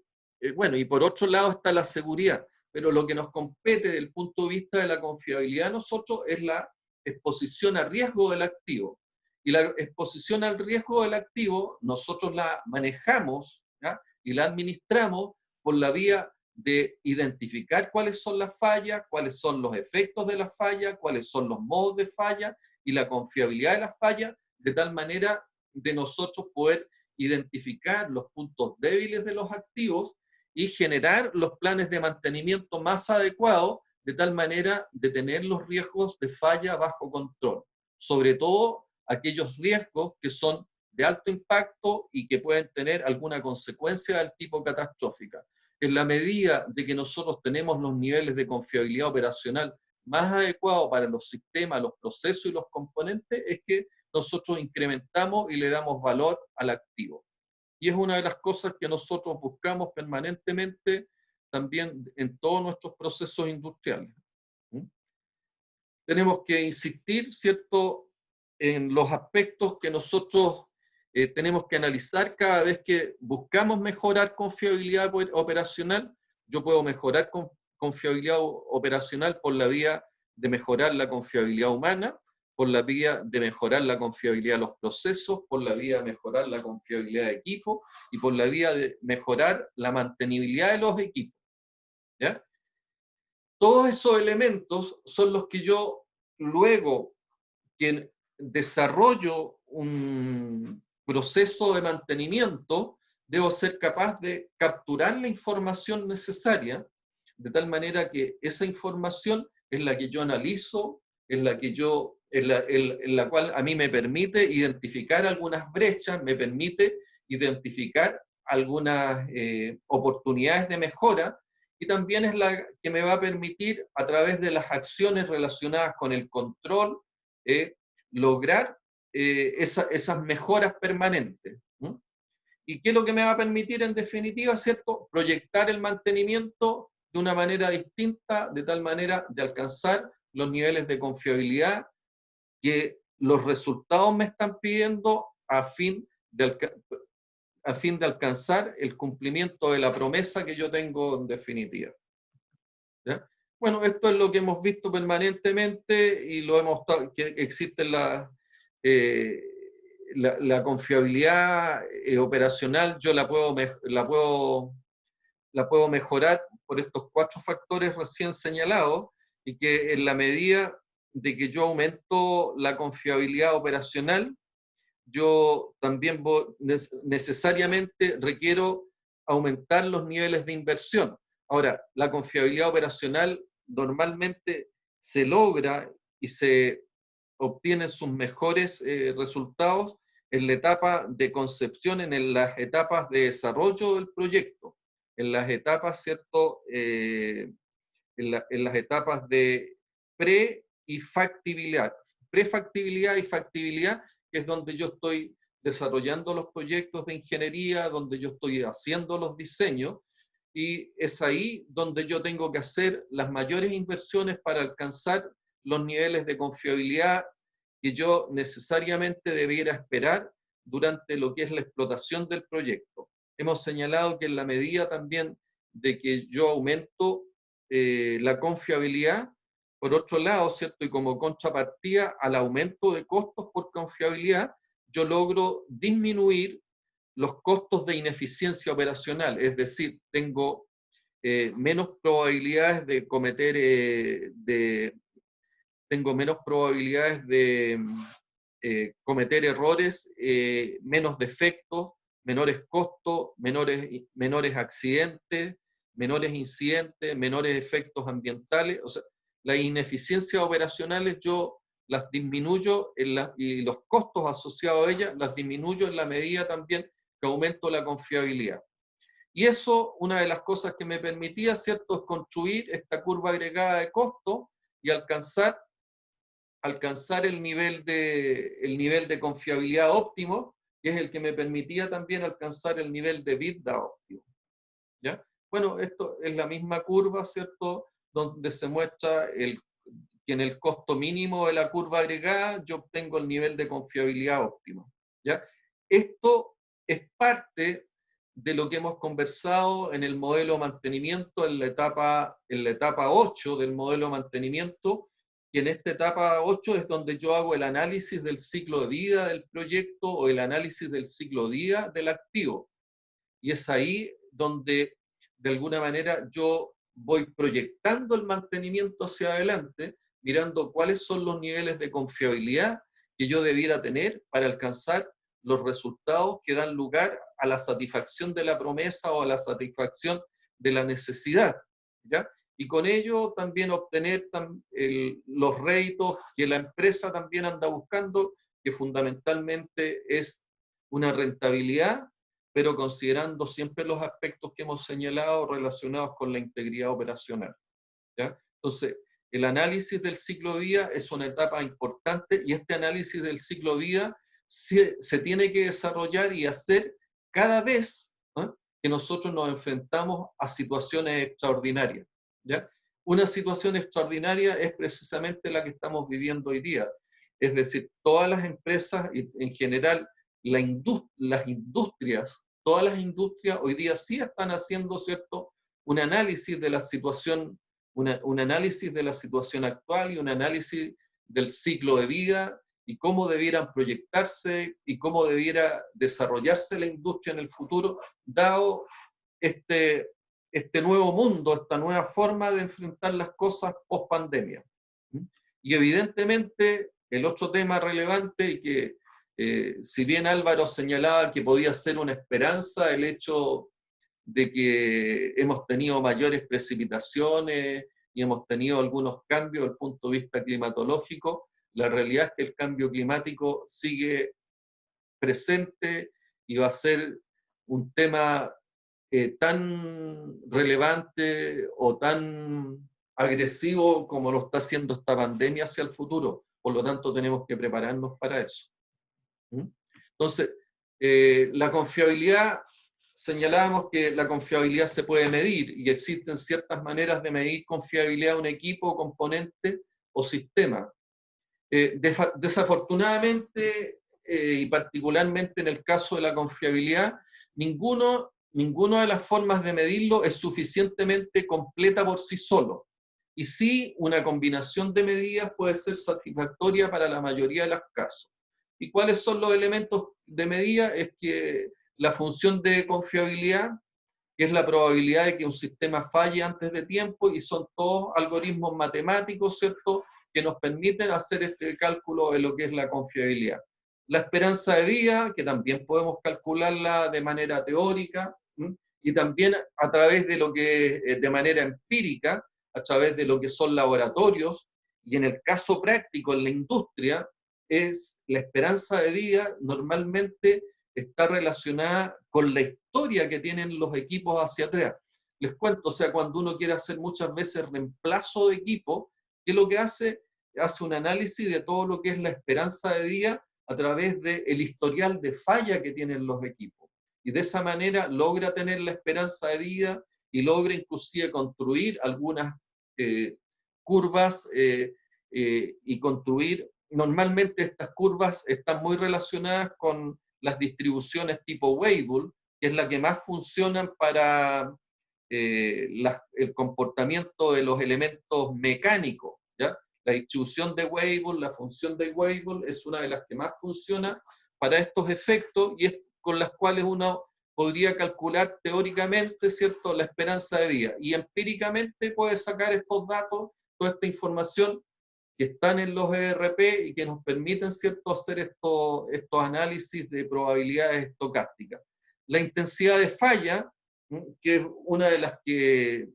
Bueno, y por otro lado está la seguridad. pero lo que nos compete desde el punto de vista de la confiabilidad a nosotros es la exposición a riesgo del activo. Y la exposición al riesgo del activo nosotros la manejamos, ¿ya?, y la administramos por la vía de identificar cuáles son las fallas, cuáles son los efectos de las fallas, cuáles son los modos de falla y la confiabilidad de las fallas, de tal manera de nosotros poder identificar los puntos débiles de los activos y generar los planes de mantenimiento más adecuados, de tal manera de tener los riesgos de falla bajo control. Sobre todo aquellos riesgos que son de alto impacto y que pueden tener alguna consecuencia del tipo catastrófica. En la medida de que nosotros tenemos los niveles de confiabilidad operacional más adecuados para los sistemas, los procesos y los componentes, es que nosotros incrementamos y le damos valor al activo. Y es una de las cosas que nosotros buscamos permanentemente también en todos nuestros procesos industriales. Tenemos que insistir, ¿cierto?, en los aspectos que nosotros tenemos que analizar cada vez que buscamos mejorar confiabilidad operacional. Yo puedo mejorar confiabilidad operacional por la vía de mejorar la confiabilidad humana, por la vía de mejorar la confiabilidad de los procesos, por la vía de mejorar la confiabilidad de equipos y por la vía de mejorar la mantenibilidad de los equipos, ¿ya? Todos esos elementos son los que yo, luego que desarrollo un proceso de mantenimiento, debo ser capaz de capturar la información necesaria, de tal manera que esa información es la que yo analizo, es la que yo, en la cual a mí me permite identificar algunas brechas, me permite identificar algunas oportunidades de mejora, y también es la que me va a permitir, a través de las acciones relacionadas con el control, lograr esas mejoras permanentes. ¿Y qué es lo que me va a permitir, en definitiva, cierto? Proyectar el mantenimiento de una manera distinta, de tal manera de alcanzar los niveles de confiabilidad que los resultados me están pidiendo a fin de alcanzar el cumplimiento de la promesa que yo tengo en definitiva. ¿Ya? Bueno, esto es lo que hemos visto permanentemente y lo hemos, que existe la confiabilidad operacional. Yo la puedo mejorar por estos 4 factores recién señalados, y que en la medida de que yo aumento la confiabilidad operacional, yo también necesariamente requiero aumentar los niveles de inversión. Ahora, la confiabilidad operacional normalmente se logra y se obtienen sus mejores resultados en la etapa de concepción, en las etapas de desarrollo del proyecto, en las etapas, ¿cierto?, en las etapas de prefactibilidad y factibilidad, que es donde yo estoy desarrollando los proyectos de ingeniería, donde yo estoy haciendo los diseños, y es ahí donde yo tengo que hacer las mayores inversiones para alcanzar los niveles de confiabilidad que yo necesariamente debiera esperar durante lo que es la explotación del proyecto. Hemos señalado que en la medida también de que yo aumento la confiabilidad, por otro lado, ¿cierto?, y como contrapartida al aumento de costos por confiabilidad, yo logro disminuir los costos de ineficiencia operacional, es decir, tengo menos probabilidades de cometer, cometer errores, menos defectos, menores costos, menores accidentes, menores incidentes, menores efectos ambientales. O sea, las ineficiencias operacionales yo las disminuyo y los costos asociados a ellas las disminuyo en la medida también que aumento la confiabilidad. Y eso, una de las cosas que me permitía, ¿cierto?, es construir esta curva agregada de costo y alcanzar el nivel de confiabilidad óptimo, que es el que me permitía también alcanzar el nivel de EBITDA óptimo. ¿Ya? Bueno, esto es la misma curva, ¿cierto?, donde se muestra que en el costo mínimo de la curva agregada yo obtengo el nivel de confiabilidad óptimo. ¿Ya? Esto es parte de lo que hemos conversado en el modelo de mantenimiento, en la etapa 8 del modelo de mantenimiento, y en esta etapa 8 es donde yo hago el análisis del ciclo de vida del proyecto o el análisis del ciclo de vida del activo. Y es ahí donde, de alguna manera, yo voy proyectando el mantenimiento hacia adelante, mirando cuáles son los niveles de confiabilidad que yo debiera tener para alcanzar los resultados que dan lugar a la satisfacción de la promesa o a la satisfacción de la necesidad, ¿ya? Y con ello también obtener los réditos que la empresa también anda buscando, que fundamentalmente es una rentabilidad, pero considerando siempre los aspectos que hemos señalado relacionados con la integridad operacional, ¿ya? Entonces, el análisis del ciclo de vida es una etapa importante, y este análisis del ciclo de vida se tiene que desarrollar y hacer cada vez, ¿no?, que nosotros nos enfrentamos a situaciones extraordinarias, ¿ya? Una situación extraordinaria es precisamente la que estamos viviendo hoy día. Es decir, todas las empresas, y en general las industrias, todas las industrias hoy día sí están haciendo, ¿cierto?, un análisis de la situación, un análisis de la situación actual y un análisis del ciclo de vida y cómo debieran proyectarse y cómo debiera desarrollarse la industria en el futuro, dado este nuevo mundo, esta nueva forma de enfrentar las cosas post pandemia. Y evidentemente el otro tema relevante, y que si bien Álvaro señalaba que podía ser una esperanza el hecho de que hemos tenido mayores precipitaciones y hemos tenido algunos cambios desde el punto de vista climatológico, la realidad es que el cambio climático sigue presente y va a ser un tema tan relevante o tan agresivo como lo está haciendo esta pandemia hacia el futuro. Por lo tanto, tenemos que prepararnos para eso. Entonces, la confiabilidad, señalábamos que la confiabilidad se puede medir y existen ciertas maneras de medir confiabilidad de un equipo, componente o sistema. Desafortunadamente, y particularmente en el caso de la confiabilidad, ninguna de las formas de medirlo es suficientemente completa por sí solo. Y sí, una combinación de medidas puede ser satisfactoria para la mayoría de los casos. ¿Y cuáles son los elementos de medida? Es que la función de confiabilidad, que es la probabilidad de que un sistema falle antes de tiempo, y son todos algoritmos matemáticos, ¿cierto?, que nos permiten hacer este cálculo de lo que es la confiabilidad. La esperanza de vida, que también podemos calcularla de manera teórica, y también a través de lo que, de manera empírica, a través de lo que son laboratorios, y en el caso práctico, en la industria, es la esperanza de vida normalmente está relacionada con la historia que tienen los equipos hacia atrás. Les cuento, o sea, cuando uno quiere hacer muchas veces reemplazo de equipo, ¿qué es lo que hace? Hace un análisis de todo lo que es la esperanza de vida a través del historial de falla que tienen los equipos. Y de esa manera logra tener la esperanza de vida y logra inclusive construir algunas curvas y construir, normalmente estas curvas están muy relacionadas con las distribuciones tipo Weibull, que es la que más funcionan para el comportamiento de los elementos mecánicos, ¿ya? La distribución de Weibull, la función de Weibull es una de las que más funciona para estos efectos y es con las cuales uno podría calcular teóricamente, ¿cierto?, la esperanza de vida. Y empíricamente puede sacar estos datos, toda esta información que están en los ERP y que nos permiten, ¿cierto?, hacer estos análisis de probabilidades estocásticas. La intensidad de falla, que es una de las que,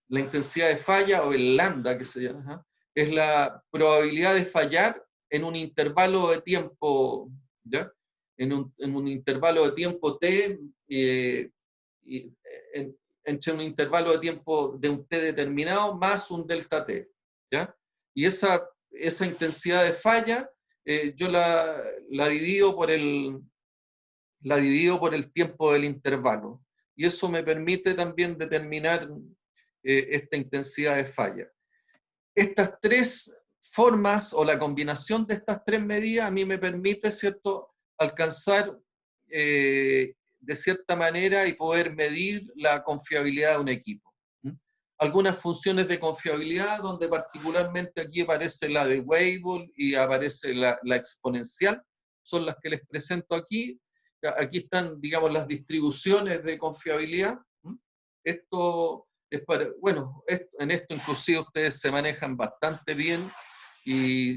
la intensidad de falla, o el lambda que se llama, es la probabilidad de fallar en un intervalo de tiempo, ¿ya? En un intervalo de tiempo t, entre un intervalo de tiempo de un t determinado más un delta t, ¿ya? Y esa intensidad de falla yo la divido por el tiempo del intervalo. Y eso me permite también determinar esta intensidad de falla. Estas tres formas, o la combinación de estas tres medidas, a mí me permite, ¿cierto?, alcanzar de cierta manera y poder medir la confiabilidad de un equipo. Algunas funciones de confiabilidad, donde particularmente aquí aparece la de Weibull y aparece la exponencial, son las que les presento aquí. Aquí están, digamos, las distribuciones de confiabilidad. Esto es para, bueno, en esto inclusive ustedes se manejan bastante bien y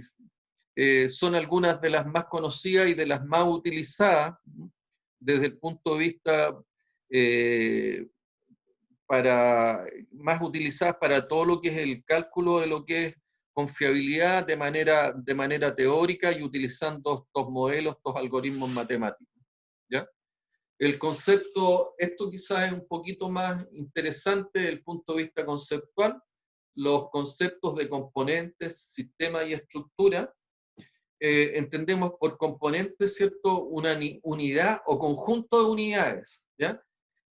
son algunas de las más conocidas y de las más utilizadas desde el punto de vista más utilizadas para todo lo que es el cálculo de lo que es confiabilidad de manera teórica y utilizando estos modelos, estos algoritmos matemáticos. ¿Ya? El concepto, esto quizás es un poquito más interesante desde el punto de vista conceptual, los conceptos de componentes, sistema y estructura. Entendemos por componentes, ¿cierto?, una unidad o conjunto de unidades, ¿ya?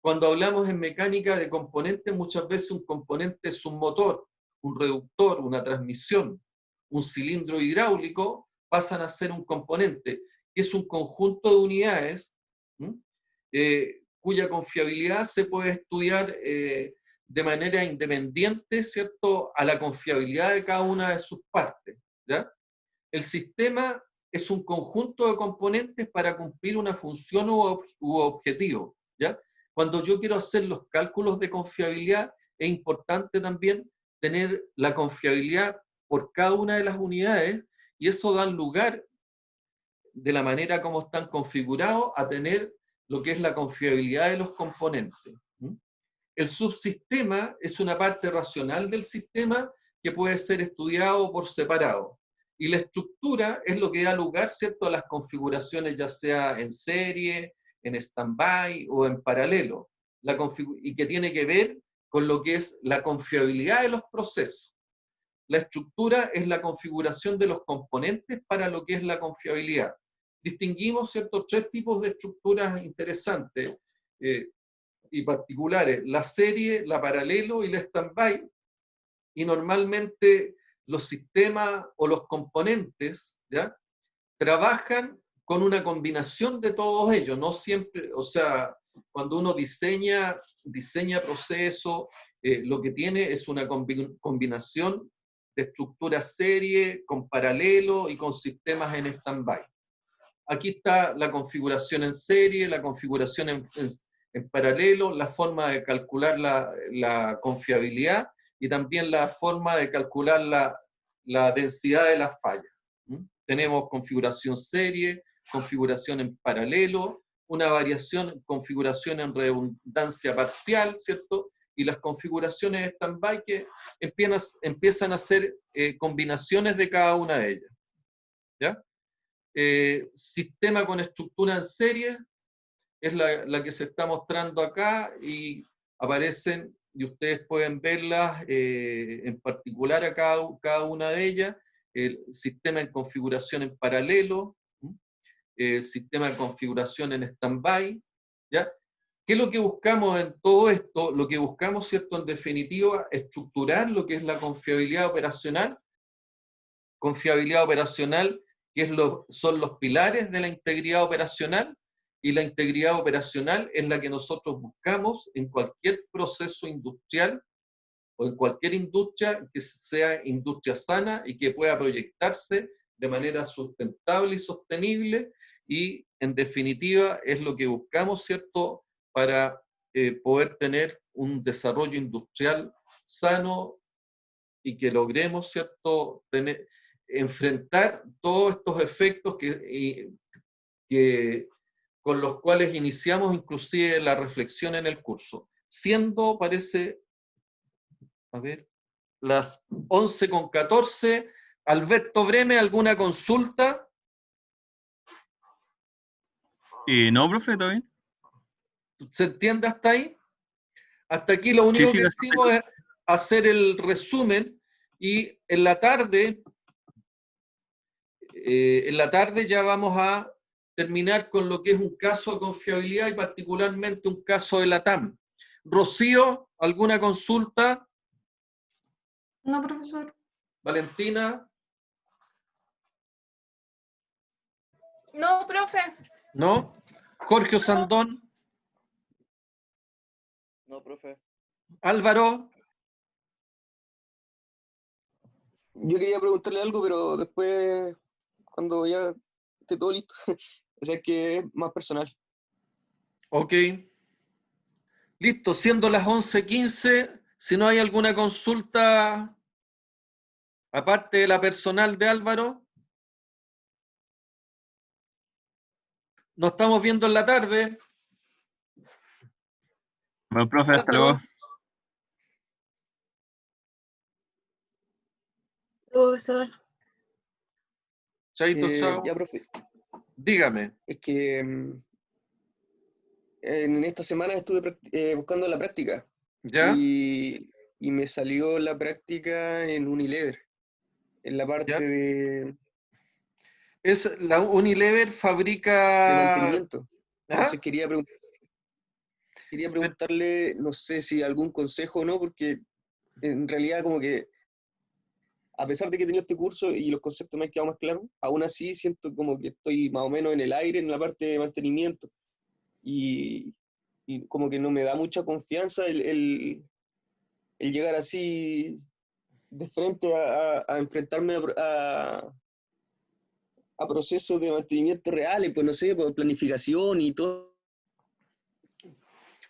Cuando hablamos en mecánica de componentes, muchas veces un componente es un motor, un reductor, una transmisión, un cilindro hidráulico, pasan a ser un componente, que es un conjunto de unidades cuya confiabilidad se puede estudiar de manera independiente, ¿cierto?, a la confiabilidad de cada una de sus partes, ¿ya? El sistema es un conjunto de componentes para cumplir una función u objetivo, ¿ya? Cuando yo quiero hacer los cálculos de confiabilidad, es importante también tener la confiabilidad por cada una de las unidades, y eso da lugar, de la manera como están configurados, a tener lo que es la confiabilidad de los componentes. El subsistema es una parte racional del sistema que puede ser estudiado por separado. Y la estructura es lo que da lugar, ¿cierto?, a las configuraciones, ya sea en serie, en stand-by o en paralelo, y que tiene que ver con lo que es la confiabilidad de los procesos. La estructura es la configuración de los componentes para lo que es la confiabilidad. Distinguimos, ¿cierto?, tres tipos de estructuras interesantes y particulares: la serie, la paralelo y la stand-by. Y normalmente los sistemas o los componentes, ¿ya?, trabajan con una combinación de todos ellos, no siempre, o sea, cuando uno diseña procesos, lo que tiene es una combinación de estructuras serie, con paralelo y con sistemas en stand-by. Aquí está la configuración en serie, la configuración en paralelo, la forma de calcular la confiabilidad y también la forma de calcular la densidad de las fallas. Tenemos configuración serie, configuración en paralelo, una configuración en redundancia parcial, ¿cierto? Y las configuraciones de stand-by que empiezan a hacer combinaciones de cada una de ellas. ¿Ya? Sistema con estructura en serie es la que se está mostrando acá, y aparecen, y ustedes pueden verlas en particular a cada una de ellas. El sistema en configuración en paralelo, el sistema de configuración en stand-by, ¿ya? ¿Qué es lo que buscamos en todo esto? Lo que buscamos, ¿cierto?, en definitiva, estructurar lo que es la confiabilidad operacional. Confiabilidad operacional, que son los pilares de la integridad operacional, y la integridad operacional es la que nosotros buscamos en cualquier proceso industrial o en cualquier industria que sea industria sana y que pueda proyectarse de manera sustentable y sostenible, y en definitiva es lo que buscamos, ¿cierto?, para poder tener un desarrollo industrial sano y que logremos, ¿cierto?, enfrentar todos estos efectos con los cuales iniciamos inclusive la reflexión en el curso. Siendo, parece, a ver, las 11:14. Alberto Breme, ¿alguna consulta? No, profe, ¿todo bien? ¿Se entiende hasta ahí? Hasta aquí lo único que hicimos es hacer el resumen, y en la tarde ya vamos a terminar con lo que es un caso de confiabilidad y particularmente un caso de la TAM. Rocío, ¿alguna consulta? No, profesor. Valentina. No, profe. ¿No? Jorge Osandón. No, profe. Álvaro, Yo quería preguntarle algo, pero después, cuando ya esté todo listo, o sea, que es más personal. ok. Listo, siendo las 11:15, si no hay alguna consulta, aparte de la personal de Álvaro, nos estamos viendo en la tarde. Bueno, profe, hasta luego. Álvaro, Profesor. chaito, chao. Ya, profe, Dígame. es que en esta semana estuve buscando la práctica ¿Ya? y me salió la práctica en Unilever, en la parte ¿Ya? de La Unilever fabrica... mantenimiento. ¿Ah? Entonces quería preguntarle, no sé si algún consejo o no, porque en realidad como que a pesar de que he tenido este curso y los conceptos me han quedado más claros, aún así siento como que estoy más o menos en el aire en la parte de mantenimiento y, y como que no me da mucha confianza el llegar así de frente a enfrentarme a procesos de mantenimiento reales, pues no sé, por planificación y todo.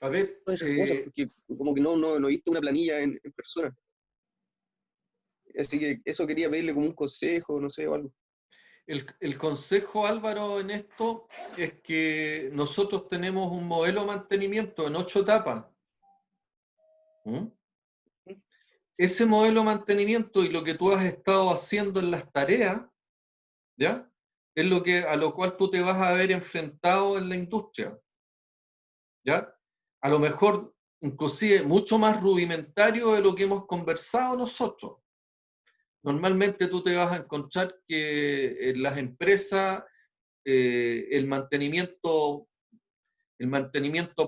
A ver, Todas esas cosas, porque como que no he visto una planilla en persona. Así que eso quería pedirle como un consejo, no sé, o algo. el consejo, Álvaro, en esto es que nosotros tenemos un modelo de mantenimiento en 8 etapas. ¿Mm? Ese modelo de mantenimiento y lo que tú has estado haciendo en las tareas, ¿ya? Es a lo cual tú te vas a ver enfrentado en la industria, ¿ya? A lo mejor, inclusive, mucho más rudimentario de lo que hemos conversado nosotros. Normalmente tú te vas a encontrar que en las empresas el mantenimiento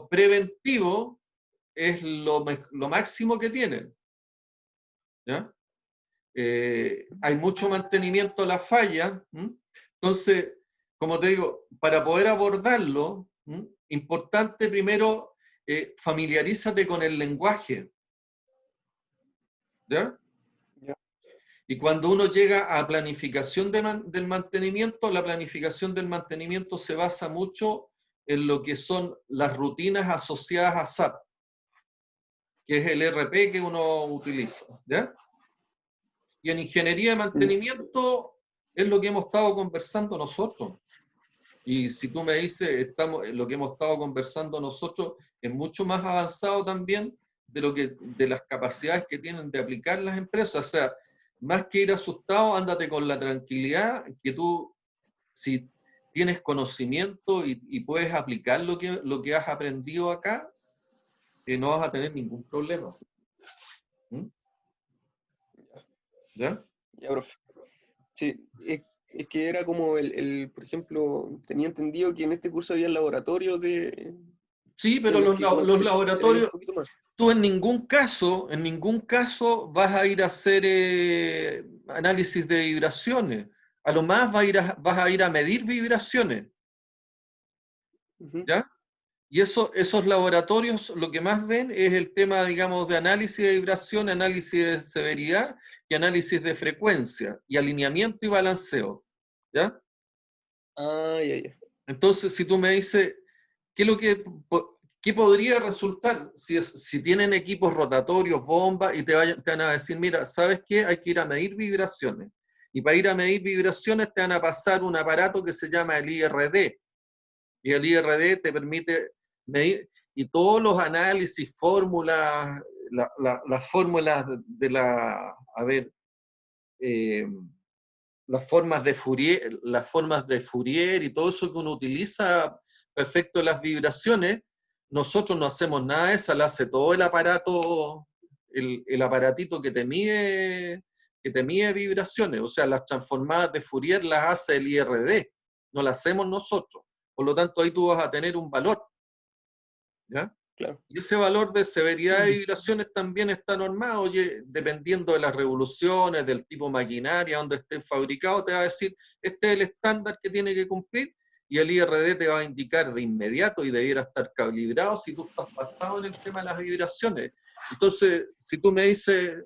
preventivo es lo máximo que tienen, ¿ya? Hay mucho mantenimiento a la falla. Entonces, como te digo, para poder abordarlo, importante primero, familiarízate con el lenguaje, ¿ya? Y cuando uno llega a planificación del mantenimiento, la planificación del mantenimiento se basa mucho en lo que son las rutinas asociadas a SAP, que es el ERP que uno utiliza, ¿ya? Y en ingeniería de mantenimiento es lo que hemos estado conversando nosotros. Y si tú me dices, lo que hemos estado conversando nosotros es mucho más avanzado también de las capacidades que tienen de aplicar las empresas. O sea, más que ir asustado, ándate con la tranquilidad que tú, si tienes conocimiento y puedes aplicar lo que has aprendido acá, no vas a tener ningún problema. ¿Ya? Ya, profe. Sí, es que era como por ejemplo, tenía entendido que en este curso había laboratorios de... Sí, pero en los se veía un laboratorios, poquito más. tú en ningún caso vas a ir a hacer análisis de vibraciones. A lo más vas a ir a medir vibraciones. ¿Ya? Y esos laboratorios lo que más ven es el tema, digamos, de análisis de vibración, análisis de severidad y análisis de frecuencia, y alineamiento y balanceo. ¿Ya? Ah, ya. Entonces, si tú me dices, ¿qué podría resultar si tienen equipos rotatorios, bombas, y te van a decir, mira, ¿sabes qué? Hay que ir a medir vibraciones. Y para ir a medir vibraciones te van a pasar un aparato que se llama el IRD. Y el IRD te permite medir, y todos los análisis, fórmulas, las fórmulas de las formas de Fourier y todo eso que uno utiliza respecto a las vibraciones, nosotros no hacemos nada de eso, lo hace todo el aparato, el aparatito que te mide vibraciones. O sea, las transformadas de Fourier las hace el IRD, no las hacemos nosotros. Por lo tanto, ahí tú vas a tener un valor, ¿ya? Claro. Y ese valor de severidad de vibraciones también está normado, oye, dependiendo de las revoluciones, del tipo maquinaria, donde estén fabricados, te va a decir, este es el estándar que tiene que cumplir, y el IRD te va a indicar de inmediato y debiera estar calibrado si tú estás basado en el tema de las vibraciones. Entonces, si tú me dices,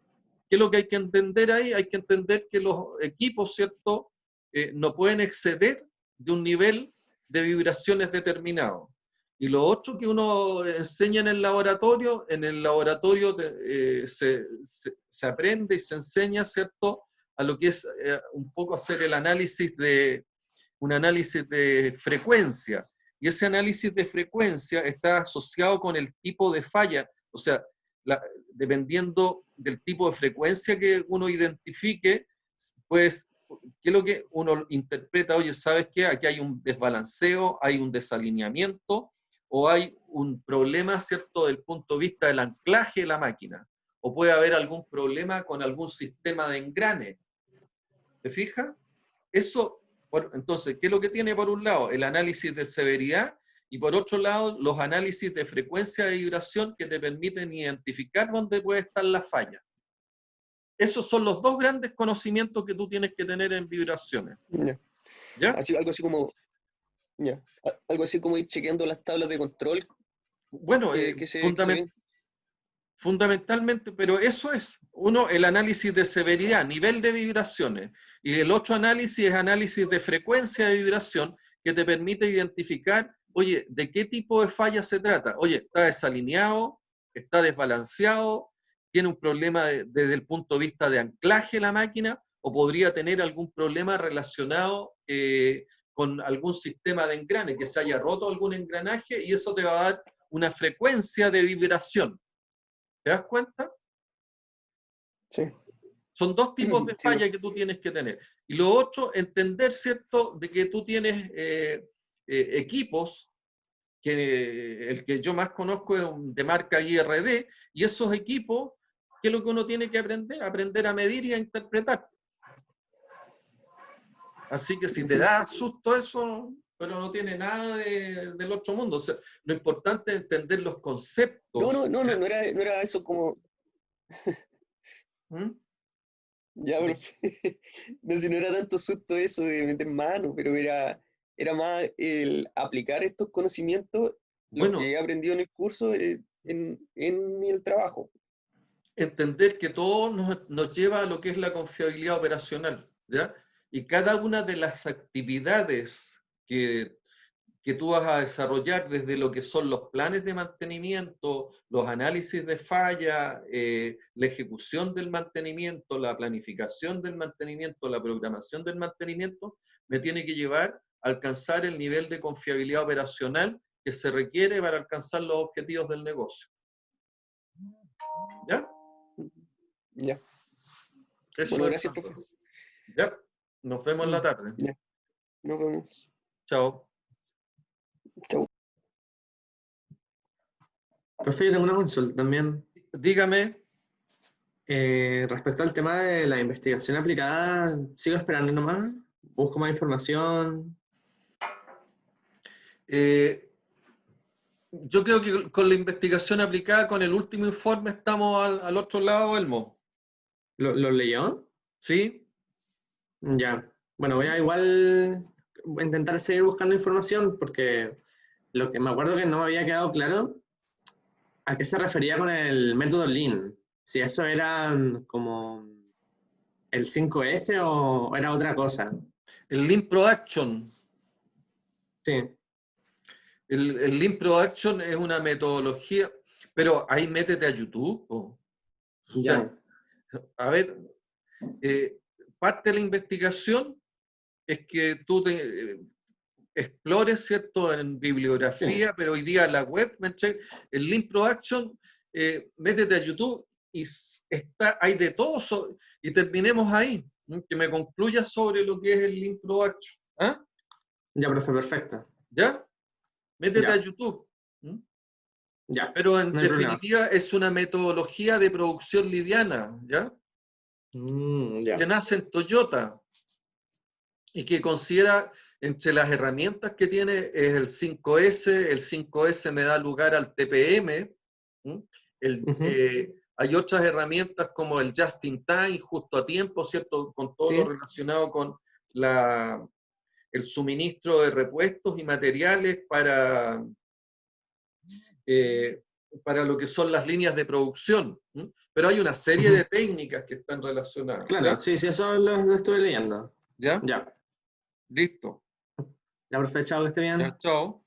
¿qué es lo que hay que entender ahí? Hay que entender que los equipos, ¿cierto?, no pueden exceder de un nivel de vibraciones determinado. Y lo otro que uno enseña en el laboratorio se aprende y se enseña, ¿cierto?, a lo que es un poco hacer el análisis un análisis de frecuencia. Y ese análisis de frecuencia está asociado con el tipo de falla. O sea, dependiendo del tipo de frecuencia que uno identifique, pues, ¿qué es lo que uno interpreta? Oye, ¿sabes qué? Aquí hay un desbalanceo, hay un desalineamiento, o hay un problema, ¿cierto?, del punto de vista del anclaje de la máquina. O puede haber algún problema con algún sistema de engrane. ¿Te fijas? Eso, entonces, ¿qué es lo que tiene por un lado? El análisis de severidad y por otro lado, los análisis de frecuencia de vibración que te permiten identificar dónde puede estar la falla. Esos son los dos grandes conocimientos que tú tienes que tener en vibraciones. ¿Ya? Algo así como, algo así como ir chequeando las tablas de control. Bueno, fundamentalmente, pero eso es, uno, el análisis de severidad, nivel de vibraciones, y el otro análisis es análisis de frecuencia de vibración, que te permite identificar, oye, ¿de qué tipo de falla se trata? Oye, ¿está desalineado? ¿Está desbalanceado? ¿Tiene un problema desde el punto de vista de anclaje la máquina? ¿O podría tener algún problema relacionado con algún sistema de engrane, que se haya roto algún engranaje, y eso te va a dar una frecuencia de vibración? ¿Te das cuenta? Sí. Son dos tipos de falla que tú tienes que tener. Y lo otro, entender, ¿cierto?, de que tú tienes equipos, que el que yo más conozco es de marca IRD, y esos equipos, ¿qué es lo que uno tiene que aprender? Aprender a medir y a interpretar. Así que si te da susto eso, pero no tiene nada del otro mundo. O sea, lo importante es entender los conceptos. No era eso como... ¿Mm? Ya, pero no, si no era tanto susto eso de meter mano, pero era más el aplicar estos conocimientos, lo que he aprendido en el curso, en el trabajo. Entender que todo nos lleva a lo que es la confiabilidad operacional, ¿ya? Y cada una de las actividades que tú vas a desarrollar, desde lo que son los planes de mantenimiento, los análisis de falla, la ejecución del mantenimiento, la planificación del mantenimiento, la programación del mantenimiento, me tiene que llevar a alcanzar el nivel de confiabilidad operacional que se requiere para alcanzar los objetivos del negocio. ¿Ya? Ya. Eso bueno, es, gracias, profe. Ya. Nos vemos en la tarde. Ya. Nos vemos. Chao. Chao. Profe, yo tengo una consulta también. Dígame. Respecto al tema de la investigación aplicada, ¿sigo esperando nomás? ¿Busco más información? Yo creo que con la investigación aplicada, con el último informe, estamos al otro lado, Elmo. ¿Lo leyó? Sí. Ya. Bueno, voy a igual intentar seguir buscando información, porque lo que me acuerdo que no me había quedado claro a qué se refería con el método Lean. Si eso era como el 5S o era otra cosa. El Lean Production. Sí. El Lean Production es una metodología, pero ahí métete a YouTube. O sea, a ver, parte de la investigación es que tú explores, ¿cierto?, en bibliografía, pero hoy día la web, el Lean Production, métete a YouTube y hay de todo, y terminemos ahí, que me concluya sobre lo que es el Lean Production. ¿Ah? Ya, profe, perfecto. ¿Ya? Métete a YouTube. Ya. Pero en no hay definitiva es una metodología de producción liviana, ¿ya? Ya. Que nace en Toyota y que considera, entre las herramientas que tiene, es el 5S. El 5S me da lugar al TPM. Hay otras herramientas como el Just in Time, justo a tiempo, ¿cierto? Con todo lo relacionado con el suministro de repuestos y materiales para lo que son las líneas de producción. Pero hay una serie de técnicas que están relacionadas. Claro, ¿ya? sí, eso lo estuve leyendo. ¿Ya? Ya. Listo. Ya, profe, chao, que esté bien. Ya, chao.